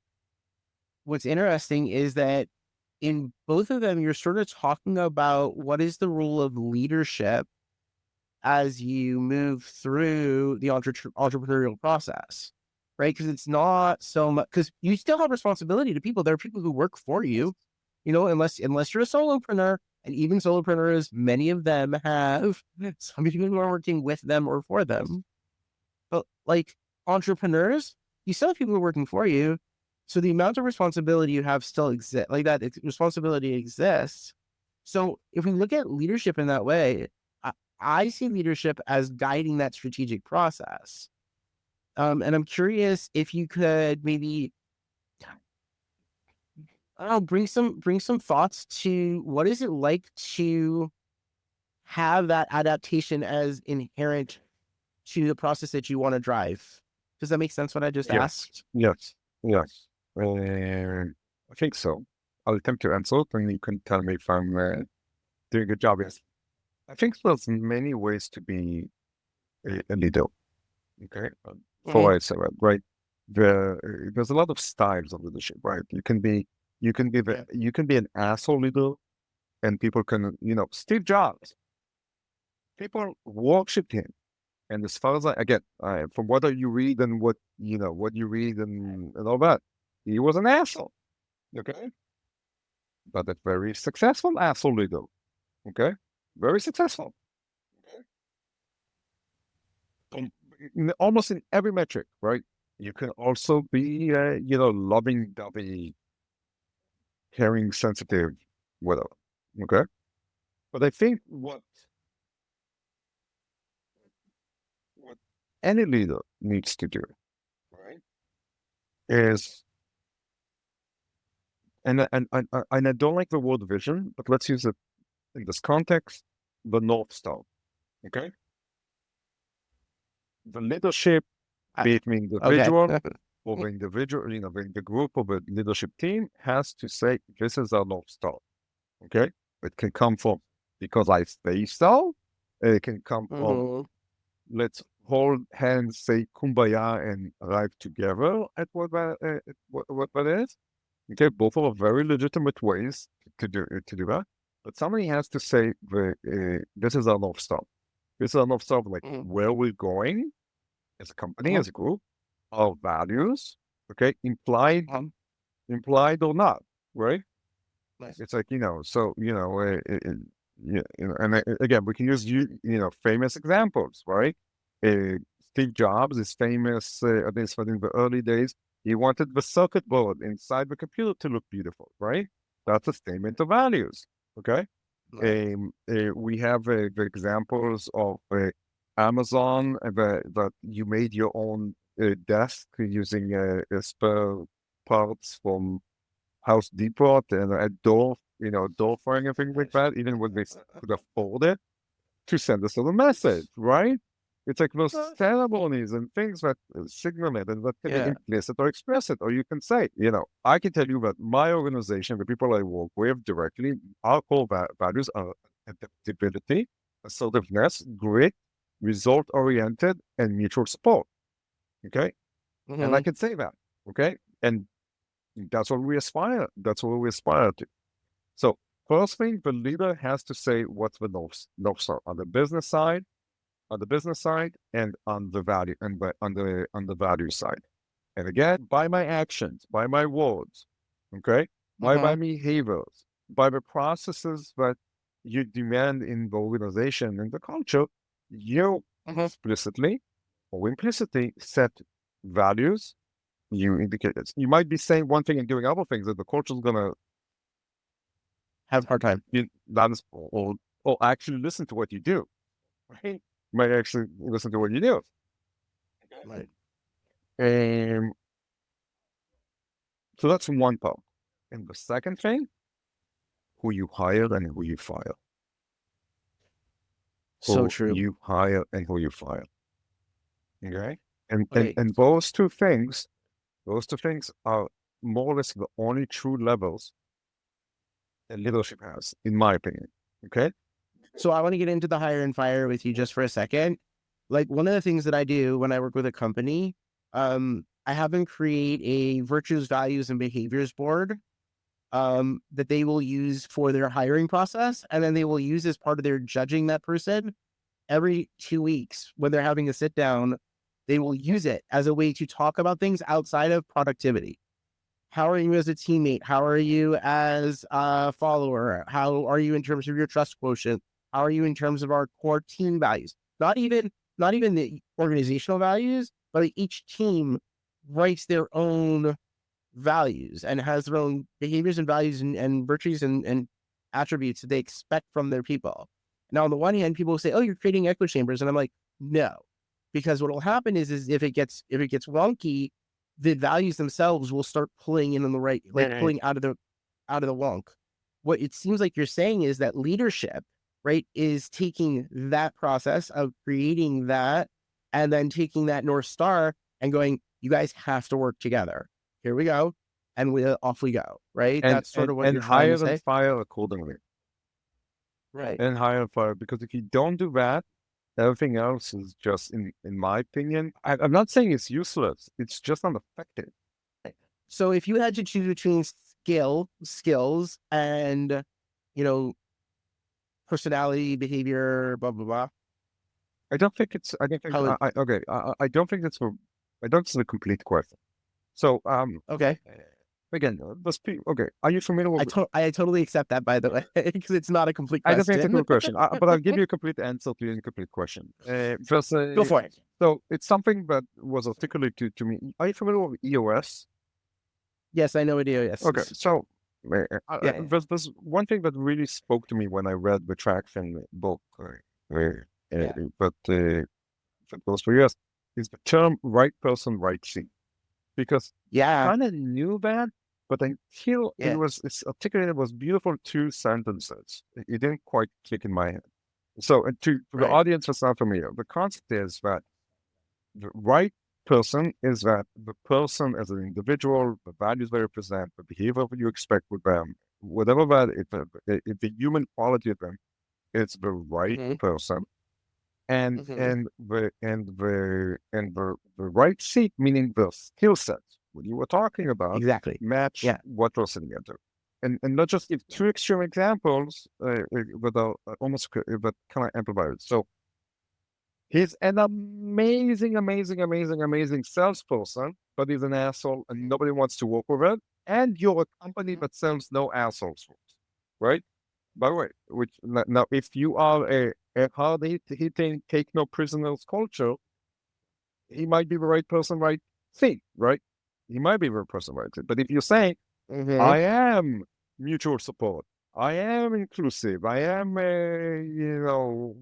what's interesting is that in both of them, you're sort of talking about what is the role of leadership as you move through the entrepreneurial process, right? Because it's not so much, because you still have responsibility to people. There are people who work for you, unless you're a solopreneur, and even solopreneurs, many of them have some people who are working with them or for them. But entrepreneurs, you still have people who are working for you. So the amount of responsibility you have still exists, that responsibility exists. So if we look at leadership in that way, I see leadership as guiding that strategic process. And I'm curious if you could maybe bring some thoughts to what is it like to have that adaptation as inherent to the process that you want to drive. Does that make sense what I just asked? Yes. I think so. I'll attempt to answer it, and you can tell me if I'm doing a good job. Yes. I think there's many ways to be a leader. Okay. For what I said, right? There's a lot of styles of leadership, right? You can be an asshole leader, and people can, Steve Jobs. people worshipped him. And as far as from what you read and what you read and all that, he was an asshole. Okay, but a very successful asshole leader. Okay, very successful. Almost in every metric, right? You can also be, loving-dovey, caring, sensitive, whatever. Okay, but I think what any leader needs to do, right, is, and I don't like the word vision, but let's use it in this context, the North Star. Okay, the leadership, be it the Okay. individual or the individual, the group or the leadership team has to say, this is our North Star. Okay, it can come from because I say so. It can come from Mhm. let's hold hands, say kumbaya, and arrive together at what that is. Okay, both are very legitimate ways to do that. But somebody has to say this is our North Star. This is our North Star, like Mhm. where we're going as a company, Mhm. as a group, our values. Okay, implied Mhm. implied or not, right? Nice. It's like, so, and again, we can use, famous examples, right? Uh, Steve Jobs is famous, at least in the early days. He wanted the circuit board inside the computer to look beautiful, right? That's a statement of values, okay? Nice. We have the examples of Amazon, that you made your own desk using spare parts from House Depot and a door, door frame and things like that, even when they could afford it, to send us a little message, right? It's like those ceremonies and things that signal it and that can be Yeah. implicit or explicit, or you can say, I can tell you that my organization, the people I work with directly, our core values are adaptability, assertiveness, grit, result oriented, and mutual support. Okay. And I Mhm. can say that. Okay. And that's what we aspire. That's what we aspire to. So first thing, the leader has to say what's the North Star on the business side, and on the value and on the value side. And again, by my actions, by my words, okay, by my Mhm. behaviors, by the processes that you demand in the organization and the culture, you Mhm. explicitly or implicitly set values. You indicate this. You might be saying one thing and doing other things that the culture is gonna Have a hard time. that is or actually listen to what you do. Right? Might actually listen to what you do. Right. And so that's one part. And the second thing, who you hire and who you fire. So Who true. you hire and who you fire. Okay? And and Okay. and those two things are more or less the only true levels that leadership has, in my opinion. Okay? So I want to get into the hire and fire with you just for a second. Like one of the things that I do when I work with a company, I have them create a virtues, values, and behaviors board that they will use for their hiring process. And then they will use as part of their judging that person every 2 weeks when they're having a sit down. They will use it as a way to talk about things outside of productivity. How are you as a teammate? How are you as a follower? How are you in terms of your trust quotient? How are you in terms of our core team values? Not even the organizational values, but each team writes their own values and has their own behaviors and values and virtues and attributes that they expect from their people. Now, on the one hand, people will say, "Oh, you're creating echo chambers," and I'm like, "No," because what will happen is if it gets wonky, the values themselves will start pulling in on the right, like pulling out of the wonk. What it seems like you're saying is that leadership, right, is taking that process of creating that and then taking that North Star and going, you guys have to work together. Here we go. And off we go. Right. And That's sort and of what and you're trying to hire and say. fire accordingly. Right. And hire and fire. Because if you don't do that, everything else is just in my opinion. I'm not saying it's useless. It's just not effective. So if you had to choose between skills and, you know, personality, behavior, blah, blah, blah, I don't think it's. I don't think. How? Okay. I don't think it's. I don't think it's a complete question. So Okay. again, okay. Are you familiar with? I totally accept that, by the way, because it's not a complete I don't think it's a question. good question, but I'll give you a complete answer to your incomplete question. Just Go for it. so it's something that was articulated to me. Are you familiar with EOS? Yes, I know it is. Yes. Okay, so Yeah. there's one thing that really spoke to me when I read the Traction book, Yeah. but that goes for years, is the term right person, right seat. Because Yeah. kind of knew that, but until Yeah. it's articulated, it was beautiful 2 sentences. It didn't quite click in my head. So, to the Right. audience that's not familiar, the concept is that the right person is that the person as an individual, the values they represent, the behavior that you expect with them, whatever that, if the human quality of them, it's the right Mm-hmm. person. And Mm-hmm. the right seat, meaning the skill sets what you were talking about, Exactly. match Yeah. what we're sitting into. And not just give 2 extreme examples, but almost but kind of amplify it. So he's an amazing salesperson, but he's an asshole and nobody wants to work with him. And you're a company that sells no assholes, right? By the way, which now, if you are a hard-hitting, take no prisoners culture, he might be the right person, right thing, right? He might be the right person, right thing. But if you say, Mm-hmm. I am mutual support, I am inclusive, I am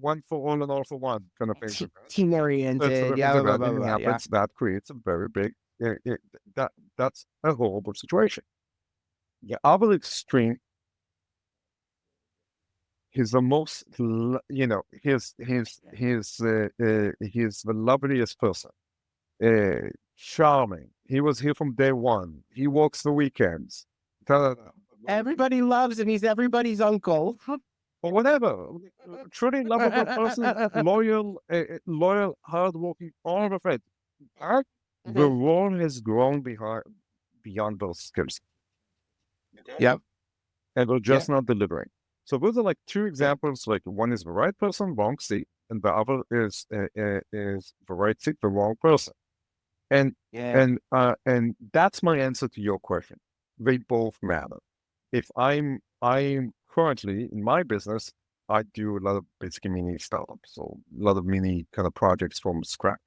one for all and all for one kind of thing. Team That's oriented. things Yeah. like Blah, that. blah, And blah, it blah, yeah. happens that creates a very big. That's a horrible situation. The other extreme, he's the most, he's the loveliest person, charming. He was here from day one. He works the weekends. Ta-da-da. Everybody loves him. He's everybody's uncle. Or whatever. Truly lovable person, loyal, hardworking, all of it. But the Mhm. role has grown beyond those skills. Yep. And we're Yeah. just not delivering. So those are like 2 examples. Like one is the right person, wrong seat, and the other is the right seat, the wrong person. And Yeah. and that's my answer to your question. They both matter. If I'm currently in my business, I do a lot of basically mini startups, so a lot of mini kind of projects from scratch.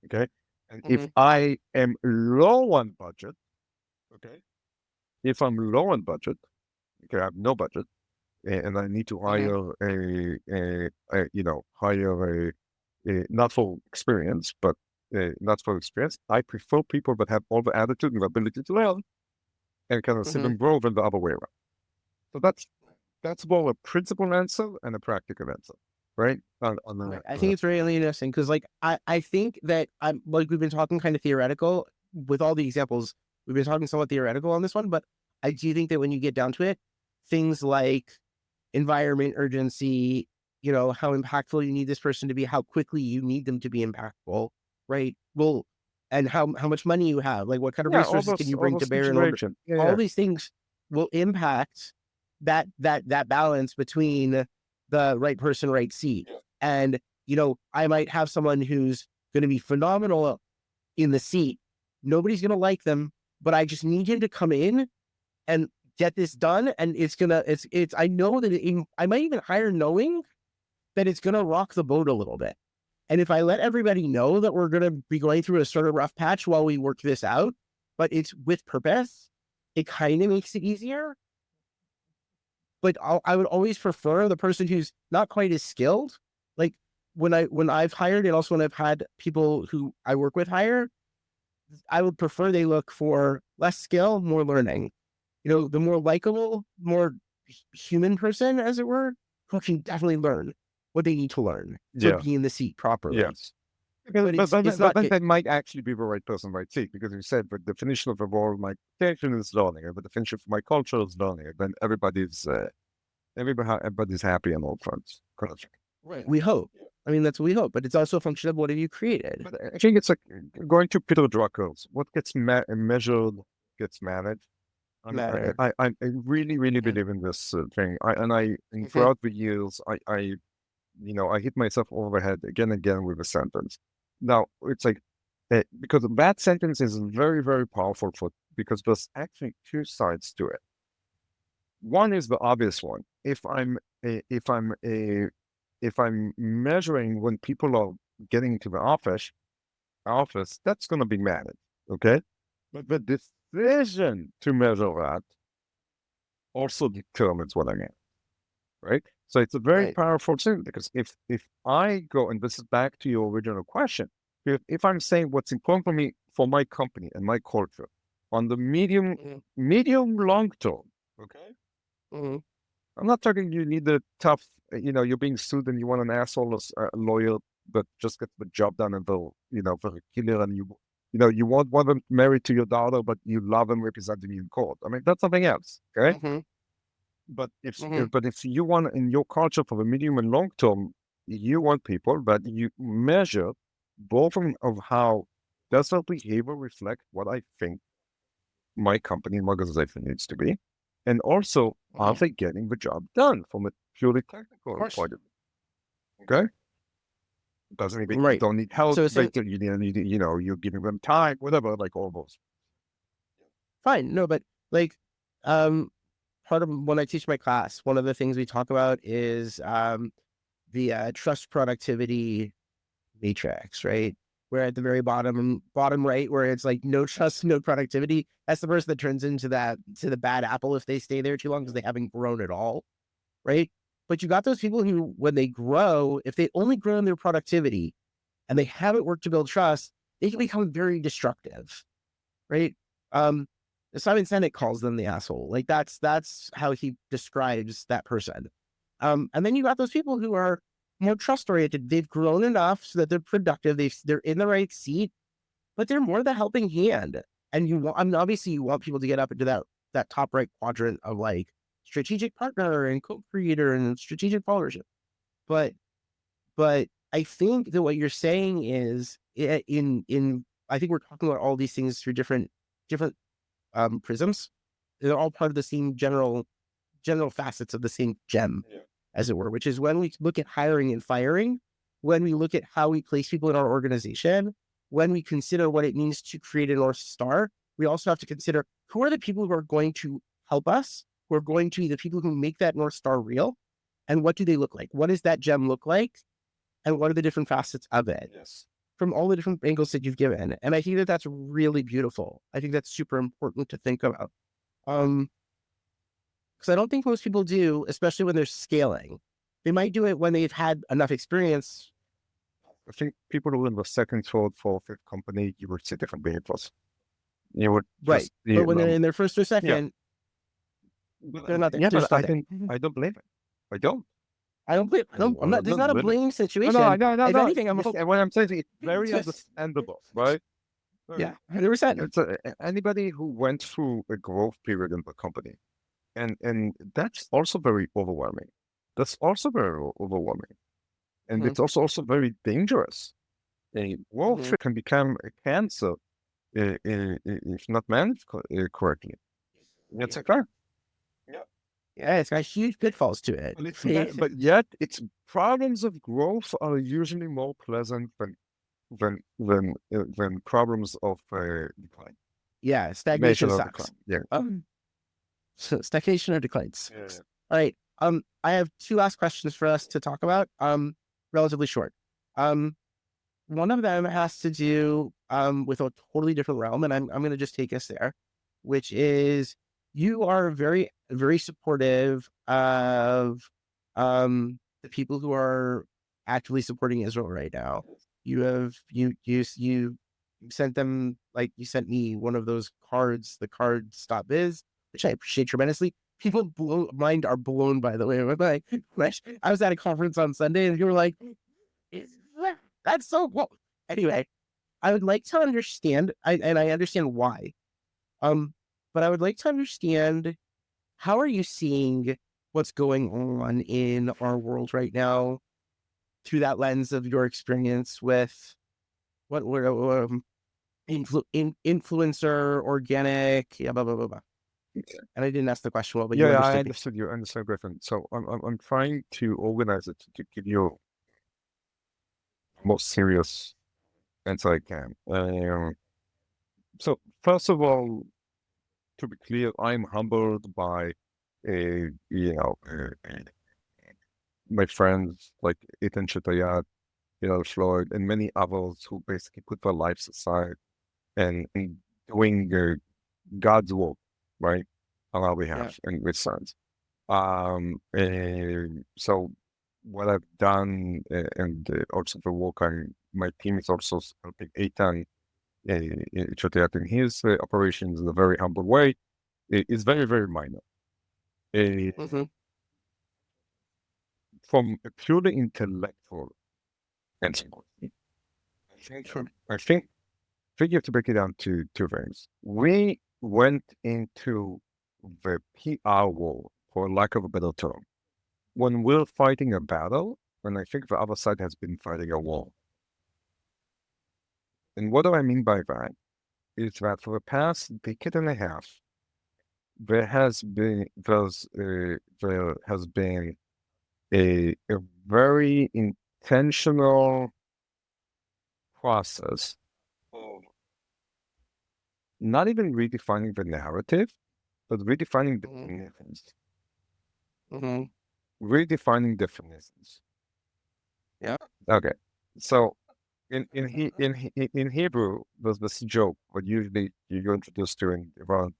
Okay. And if Mm-hmm. I am low on budget, okay, if I'm low on budget, okay, I have no budget, and I need to Mm-hmm. hire hire not for experience, but not for experience. I prefer people that have all the attitude and the ability to learn and kind of see Mm-hmm. them grow than the other way around. So that's both a principal answer and a practical answer, right? Right. I think it's really interesting because, like, I think that I'm like we've been talking kind of theoretical with all the examples. We've been talking somewhat theoretical on this one, but I do think that when you get down to it, things like environment urgency, how impactful you need this person to be, how quickly you need them to be impactful, right? Well, and how much money you have, like what kind of yeah, resources can you all bring to those bear in order. considerations. Yeah, All yeah. these things will impact that balance between the right person, right seat. And, I might have someone who's going to be phenomenal in the seat. Nobody's going to like them, but I just need him to come in and get this done. And I know that I might even hire knowing that it's going to rock the boat a little bit. And if I let everybody know that we're going to be going through a sort of rough patch while we work this out, but it's with purpose, it kind of makes it easier. But I would always prefer the person who's not quite as skilled. Like when I've hired, and also when I've had people who I work with hire, I would prefer they look for less skill, more learning. The more likable, more human person, as it were, who can definitely learn what they need to learn to Yeah. be in the seat properly. Yes. Because, But but it's not. then that might actually be the right person, right seat, because you said the definition of the role, my definition is learning, and the definition for my culture is learning. Then everybody's happy on all fronts. Correct. Right. We hope. I mean, that's what we hope. But it's also a function of what have you created. But I think it's like going to Peter Drucker's. What gets measured gets managed. Matter. I really Mm-hmm. believe in this thing. And Mm-hmm. throughout the years, I I hit myself over the head again and again with a sentence. Now, it's like, because that sentence is very, very powerful because there's actually two sides to it. One is the obvious one. If I'm measuring when people are getting to the office, that's going to be managed, okay? But the decision to measure that also determines what I get, right? So it's a very Right. powerful thing because if I go, and this is back to your original question, if I'm saying what's important for me, for my company and my culture, on the medium long term, okay? Mm-hmm. I'm not talking you need the tough, you're being sued and you want an asshole lawyer that just gets the job done and they'll, for a killer and you want them married to your daughter, but you love them representing you in court. I mean, that's something else, okay? Mm-hmm. But if Mm-hmm. but if you want in your culture for the medium and long term, you want people that you measure both of how does their behavior reflect what I think my company and organization needs to be, and also are Mm-hmm. they getting the job done from a purely Of technical course. point of view? Okay, doesn't mean you Right. don't need help. So They you need you're giving them time, whatever, like all those. fine. No, but like, um, part of when I teach my class, one of the things we talk about is the trust productivity matrix, right? Where at the very bottom right, where it's like no trust, no productivity, that's the person that turns into the bad apple if they stay there too long because they haven't grown at all, right? But you got those people who, when they grow, if they only grow in their productivity and they haven't worked to build trust, they can become very destructive, right? Um, Simon Sinek calls them the asshole. Like that's how he describes that person. And then you got those people who are more trust oriented. They've grown enough so that they're productive. They're in the right seat, but they're more the helping hand. And obviously you want people to get up into that top right quadrant of like strategic partner and co-creator and strategic followership. But I think that what you're saying is in I think we're talking about all these things through different prisms. They're all part of the same general facets of the same gem, as it were, which is when we look at hiring and firing, when we look at how we place people in our organization, when we consider what it means to create a North Star, we also have to consider who are the people who are going to help us, who are going to be the people who make that North Star real, and what do they look like? What does that gem look like? And what are the different facets of it? Yes. From all the different angles that you've given. And I think that that's really beautiful. I think that's super important to think about. Because I don't think most people do, especially when they're scaling. They might do it when they've had enough experience. I think people who in the second, third, fourth, fifth company, you would see different behaviors. You would Right. just But when they're in their first or yeah. second, they're not there. Yeah, They're but just not there. I don't believe it. I don't. I'm not, this is not a Really. blame No, situation. no, no, If no. anything, I'm What I'm saying is it's hoping very just, understandable, right? yeah, 100%. It's anybody who went through a growth period in the company, and that's also very overwhelming. That's also very overwhelming, and Mm-hmm, it's also very dangerous. A growth mm-hmm. can become a cancer if not managed correctly. That's a fact. Yeah, it's got huge pitfalls to it. But yet, its problems of growth are usually more pleasant than problems of decline, Yeah, stagnation stagnation or sucks. decline. Yeah. So stagnation or decline Yeah. sucks. All right. I have two last questions for us to talk about. Relatively short. One of them has to do with a totally different realm, and I'm gonna just take us there, which is you are very, very supportive of the people who are actively supporting Israel right now. You sent them, like you sent me one of those cards, the card stop biz, which I appreciate tremendously. People mind are blown, by the way. I was at a conference on Sunday and you were like, that's so cool. Anyway, I would like to understand, and I understand why. But I would like to understand, how are you seeing what's going on in our world right now through that lens of your experience with what were influencer, organic, yeah, blah blah blah blah. And I didn't ask the question well, but you Yeah, I understood me. understood you. I understand, Griffin. So I'm trying to organize it to give you most serious answer I can. So first of all, to be clear, I'm humbled by, my friends like Ethan Shetayat, Floyd, and many others who basically put their lives aside and doing God's work, right, on our Yeah. behalf and with sons. So what I've done, and also the work my team is also helping Eitan Choteat in his operations in a very humble way, is very, very minor. Uh, Mm-hmm. from a purely intellectual standpoint, Sure. I think you have to break it down to two things. We went into the PR war, for lack of a better term, when we're fighting a battle, and I think the other side has been fighting a war. And what do I mean by that? Is that for the past decade and a half, there has been a very intentional process of not even redefining the narrative, but redefining Mm-hmm. definitions. Mm-hmm. Redefining definitions. Yeah. Okay. So in Hebrew, there's this joke, what usually you're introduced to around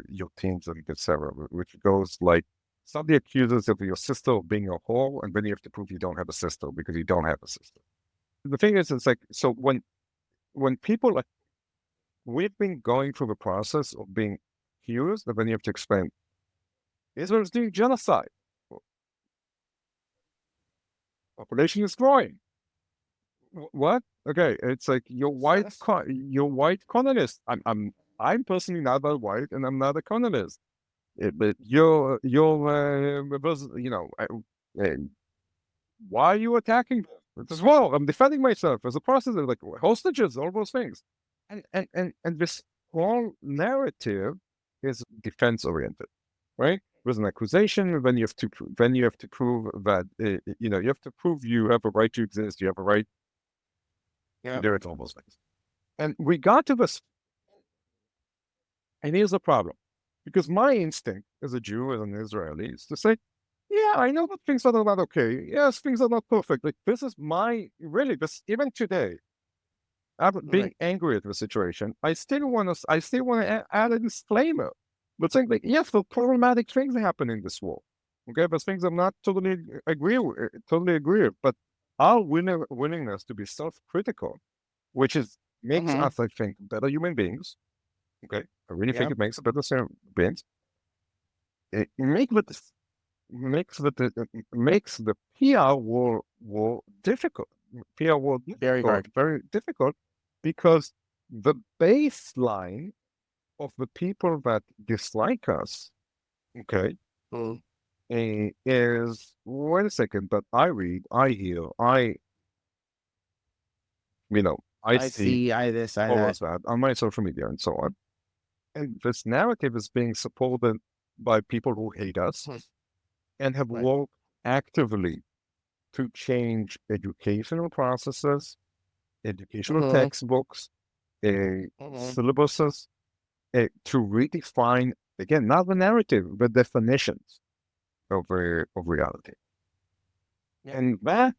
your teens and etc., which goes like somebody accuses of your sister of being a whore, and then you have to prove you don't have a sister because you don't have a sister. The thing is, it's like so when people like we've been going through the process of being accused, and then you have to explain Israel is doing genocide, population is growing. What? Okay, it's like you're white colonist. I'm personally not that white, and I'm not a colonist. But uh, why are you attacking them? It's as well. I'm defending myself as a process of like hostages, all those things, and this whole narrative is defense oriented, right? There's an accusation, then you have to prove that you have to prove you have a right to exist, you have a right. Yeah. There it's almost things. And we got to this, and here's the problem. Because my instinct as a Jew, as an Israeli, is to say, yeah, I know that things are not okay. Yes, things are not perfect. Like this is this even today, after being Right. angry at the situation, I still want to add a disclaimer. But saying like, yes, the problematic things happen in this war. Okay, but things I'm not totally agree with. But our willingness to be self-critical, which is makes Mm-hmm. us, I think, better human beings. Okay, I really think Yeah. it makes us better human beings. It makes the PR war difficult. PR war Very difficult, hard. very difficult, because the baseline of the people that dislike us, okay, Mm. is wait a second, but I read, I hear, I I see see. I this. I all of that. that on my social media and so on. And this narrative is being supported by people who hate us Mhm. and have Right. worked actively to change educational processes, educational Mm-hmm. textbooks, Mm-hmm. syllabuses, to redefine, again, not the narrative, but definitions of reality. Yeah. And that,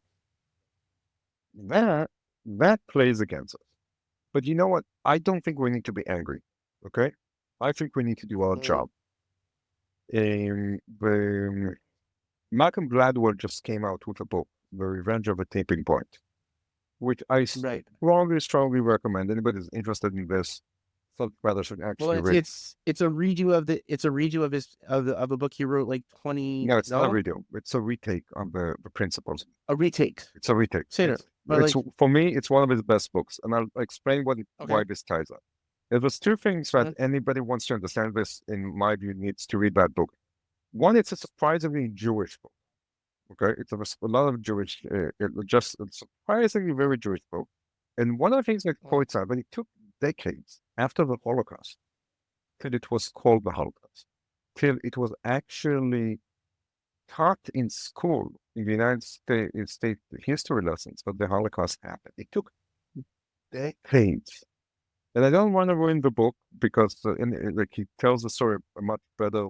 that plays against us. But you know what? I don't think we need to be angry. Okay? I think we need to do our Mm-hmm. job. The Malcolm Gladwell just came out with a book, The Revenge of a Taping Point, which I Right. strongly recommend. Anybody who's interested in this subject matter should Well, actually it's read. it's it's a redo of his of a book he wrote like 20 No, it's not a no redo. It's a retake on the principles. a retake. It's a retake. Say it, but It's like for me, it's one of his best books, and I'll explain okay. why this ties up. There's two things that Okay. anybody wants to understand this, in my view, needs to read that book. One, it's a surprisingly Jewish book. Okay, it's a lot of Jewish, just a surprisingly very Jewish book. And one of the things that Mm. points out that it took decades after the Holocaust till it was called the Holocaust, till it was actually taught in school in the United States history lessons that the Holocaust happened. It took decades. And I don't want to ruin the book because like he tells the story much better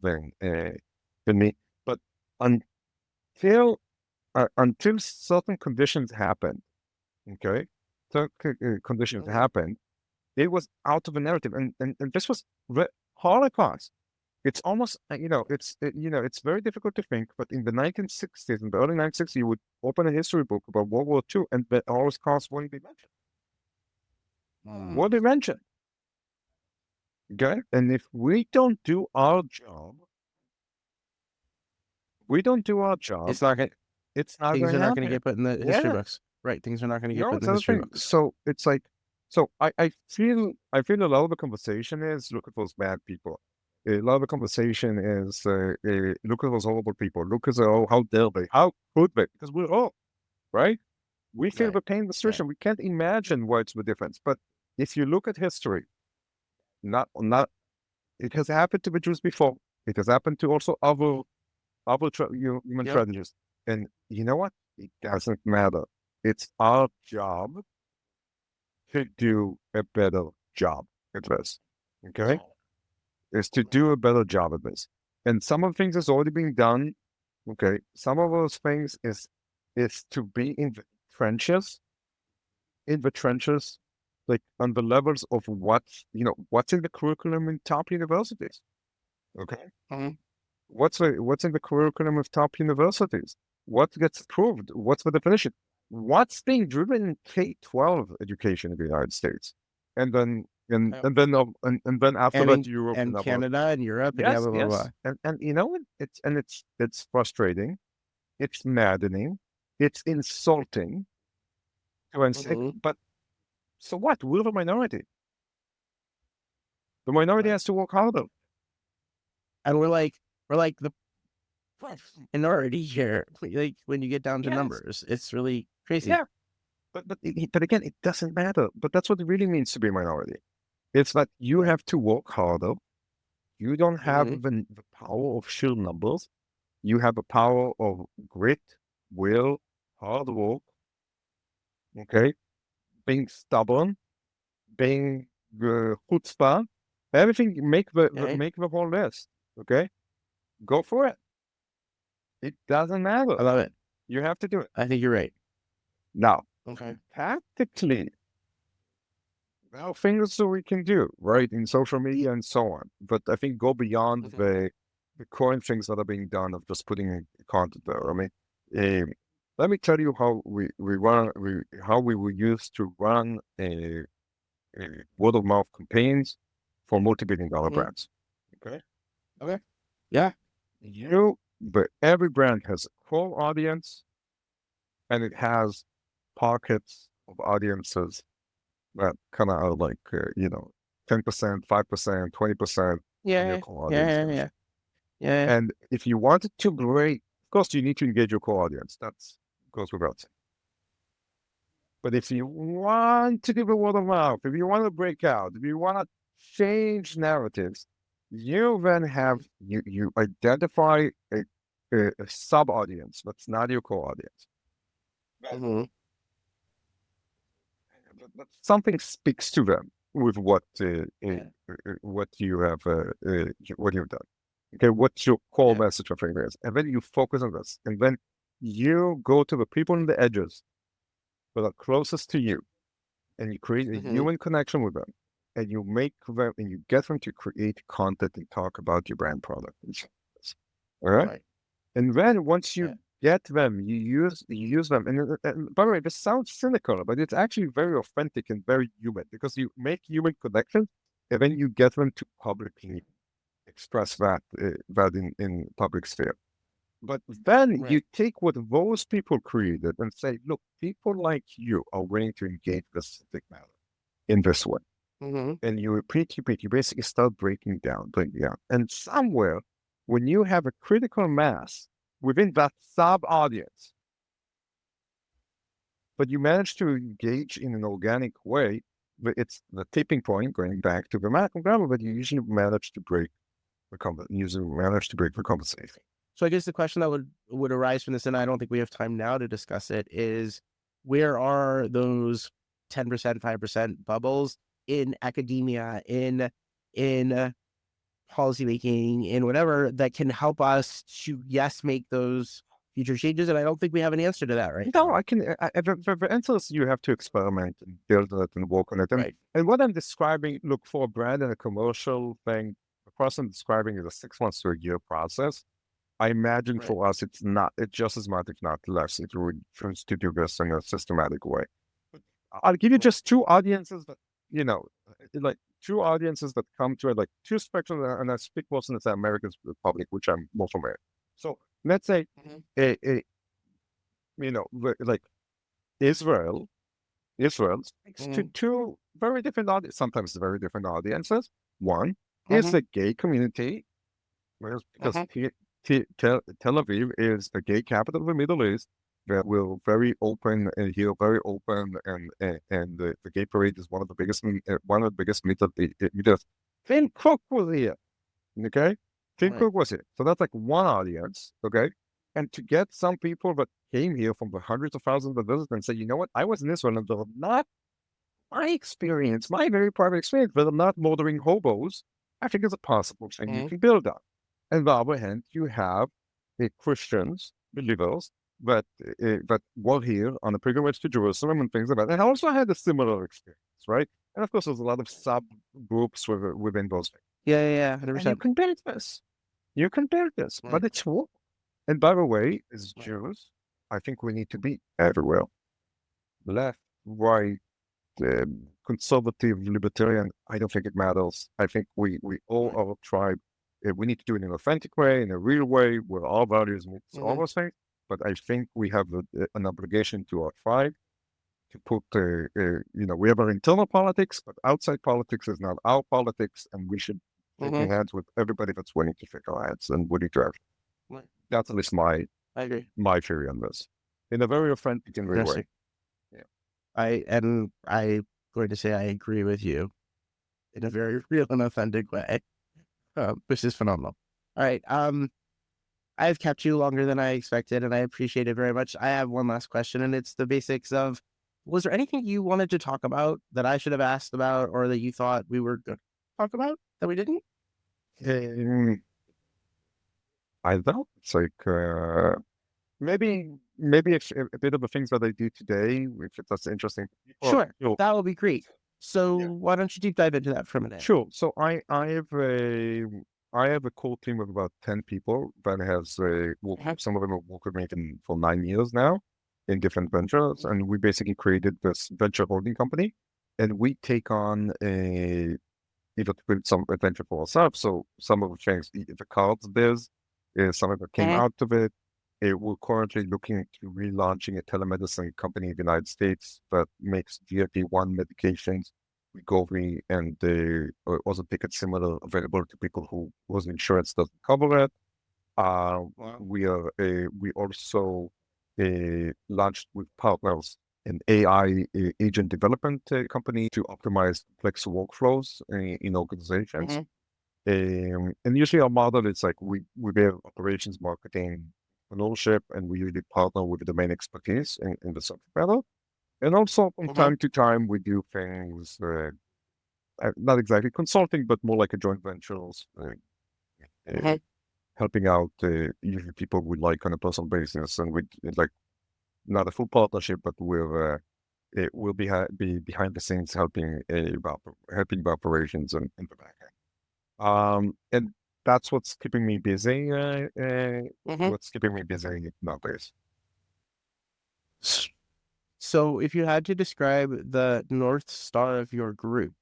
than me. But until certain conditions happened, okay, certain conditions happened, it was out of the narrative, and this was the Holocaust. It's almost it's very difficult to think, but in the 1960s, in the early 1960s, you would open a history book about World War II, and the Holocaust wouldn't be mentioned. Won't be mentioned. Okay, and if we don't do our job, It's not going. it's not Things going are to not going to happen. get put in the history books. Right. Things are not going to get put in It's the another history thing. books. So it's like, I feel a lot of the conversation is look at those bad people. A lot of the conversation is look at those horrible people. Look at how dare they? How could they? Because we're all right. We feel Right. the pain, the destruction. We can't imagine what's the difference. But if you look at history, not it has happened to the Jews before. It has happened to also other human Yep. tragedies. And you know what? It doesn't matter. It's our job to do a better job at this. Okay? Is to do a better job at this. And some of the things is already being done. Okay. Some of those things is to be in the trenches, like on the levels of what's in the curriculum in top universities. Okay. Mhm. What's in the curriculum of top universities? What gets approved? What's the definition? What's being driven in K-12 education in the United States? And then and then after that Europe and other. Canada and Europe and Yes, blah blah blah. and it's frustrating, it's maddening, it's insulting to say, but so what? We're the minority. The minority has to work harder. And we're like the minority here. Like when you get down to numbers, it's really crazy. Yeah, but again, it doesn't matter. But that's what it really means to be a minority. It's that you have to work harder. You don't have the power of sheer numbers. You have the power of grit, will, hard work. Okay, being stubborn, being chutzpah, everything. Make the whole list. Okay, go for it. It doesn't matter. I love it. You have to do it. I think you're right. Now, Okay. tactically, there are things that we can do, right, in social media and so on. But I think go beyond the current things that are being done of just putting content there. I mean, let me tell you how we were used to run word of mouth campaigns for multi-billion-dollar brands. Okay. Yeah. But every brand has a core audience, and it has pockets of audiences that kind of are like 10%, 5%, 20% Yeah. core audiences. Yeah. And if you wanted to break, of course, you need to engage your core audience. That's goes without saying. But if you want to give a word of mouth, if you want to break out, if you want to change narratives, you then have you identify a sub audience that's not your core audience. But something speaks to them with what you have what you've done. Okay, what's your core message of things, and then you focus on this, and then you go to the people on the edges that are closest to you, and you create a human connection with them, and you make them, and you get them to create content and talk about your brand product. All right, and then once you get them, you use them, and by the way, this sounds cynical, but it's actually very authentic and very human because you make human connections, and then you get them to publicly express that in public sphere. But then you take what those people created and say, look, people like you are willing to engage with this subject matter in this way. And you repeat, you basically start breaking down. And somewhere, when you have a critical mass within that sub-audience, but you manage to engage in an organic way, but it's the tipping point, going back to the macro grammar, but you usually manage to break the conversation. So I guess the question that would arise from this, and I don't think we have time now to discuss it, is where are those 10%, 5% bubbles in academia, in policymaking, in whatever that can help us to make those future changes? And I don't think we have an answer to that right No, now. I can. The answer is you have to experiment and build it and work on it. Right. And what I'm describing, look, for a brand and a commercial thing, the process I'm describing is a 6 months to a year process. I imagine Right. for us, it's just as much, if not less, if we choose to do this in a systematic way. I'll give you just two audiences that, like two audiences that come to it, like two spectrums, and I speak mostly in the American public, which I'm more familiar. So let's say, like Israel speaks to two very different audiences, sometimes very different audiences. One is the gay community, whereas because Tel Aviv is the gay capital of the Middle East, that we're very open and here, very open, and the gay parade is one of the biggest meetup. Tim Cook was here, okay? Tim Cook was here, so that's like one audience, okay? And to get some people that came here from the hundreds of thousands of visitors and say, you know what, I was in Israel and they're not my experience, my very private experience, but I'm not murdering hobos. I think it's a possible thing you can build on. And on the other hand, you have Christians, believers, that were here on a pilgrimage to Jerusalem and things like that, and also had a similar experience, right? And of course, there's a lot of subgroups within those things. Yeah, And you 100%. can build this. You can build this, Right. but it's work. And by the way, as Jews, I think we need to be everywhere. Left, right, conservative, libertarian, I don't think it matters. I think we all our tribe, we need to do it in an authentic way, in a real way, where our values meet all those things. But I think we have an obligation to our tribe to put, we have our internal politics, but outside politics is not our politics, and we should take hands with everybody that's willing to shake our hands and willing to act. Right. That's at least I agree. my theory on this, in a very authentic and real way. I'm going to say I agree with you in a very real and authentic way, which is phenomenal. All right. I've kept you longer than I expected, and I appreciate it very much. I have one last question, and it's the basics of, was there anything you wanted to talk about that I should have asked about, or that you thought we were going to talk about that we didn't? I don't know. It's like, maybe a bit of the things that I do today, if that's interesting. Sure, that will be great. So why don't you deep dive into that for a minute? Sure. So I have a core team of about 10 people that has some of them have worked with me for 9 years now in different ventures, and we basically created this venture holding company, and we take on either to build some venture for ourselves. So some of the things, the cards biz, some of it came out of it. We're currently looking to relaunching a telemedicine company in the United States that makes GLP-1 medications, Wegovy, and also tickets similar available to people whose insurance doesn't cover it. We also launched with partners an AI agent development company to optimize complex workflows in organizations. And usually our model is like we have operations, marketing, entrepreneurship, and we usually partner with the domain expertise in the subject matter. And also from time to time, we do things, not exactly consulting, but more like a joint ventures, helping out usually people we like on a personal basis. And it's like not a full partnership, but we'll be behind the scenes helping the operations and the back end. And that's what's keeping me busy. What's keeping me busy nowadays. So if you had to describe the North Star of your group,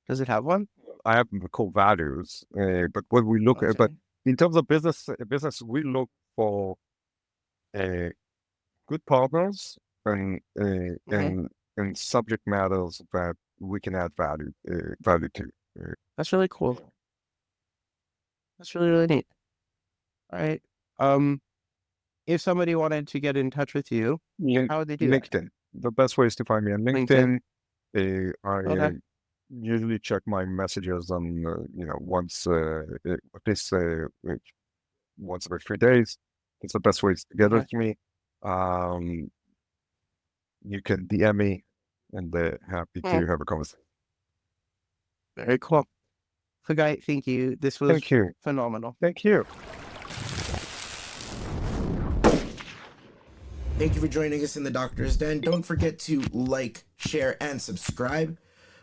does it have one? I have core values, but what we look at, but in terms of business, we look for good partners and subject matters that we can add value to. That's really cool. That's really, really neat. All right. If somebody wanted to get in touch with you, how would they do LinkedIn. that? The best way is to find me on LinkedIn. I usually check my messages on, once at least once every 3 days. It's the best ways to get Okay. with me. You can DM me, and happy to have a conversation. Very cool. Haggai, thank you. This was Thank you. phenomenal. Thank you. Thank you for joining us in the Doctor's Den. Don't forget to like, share, and subscribe.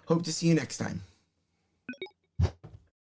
Hope to see you next time.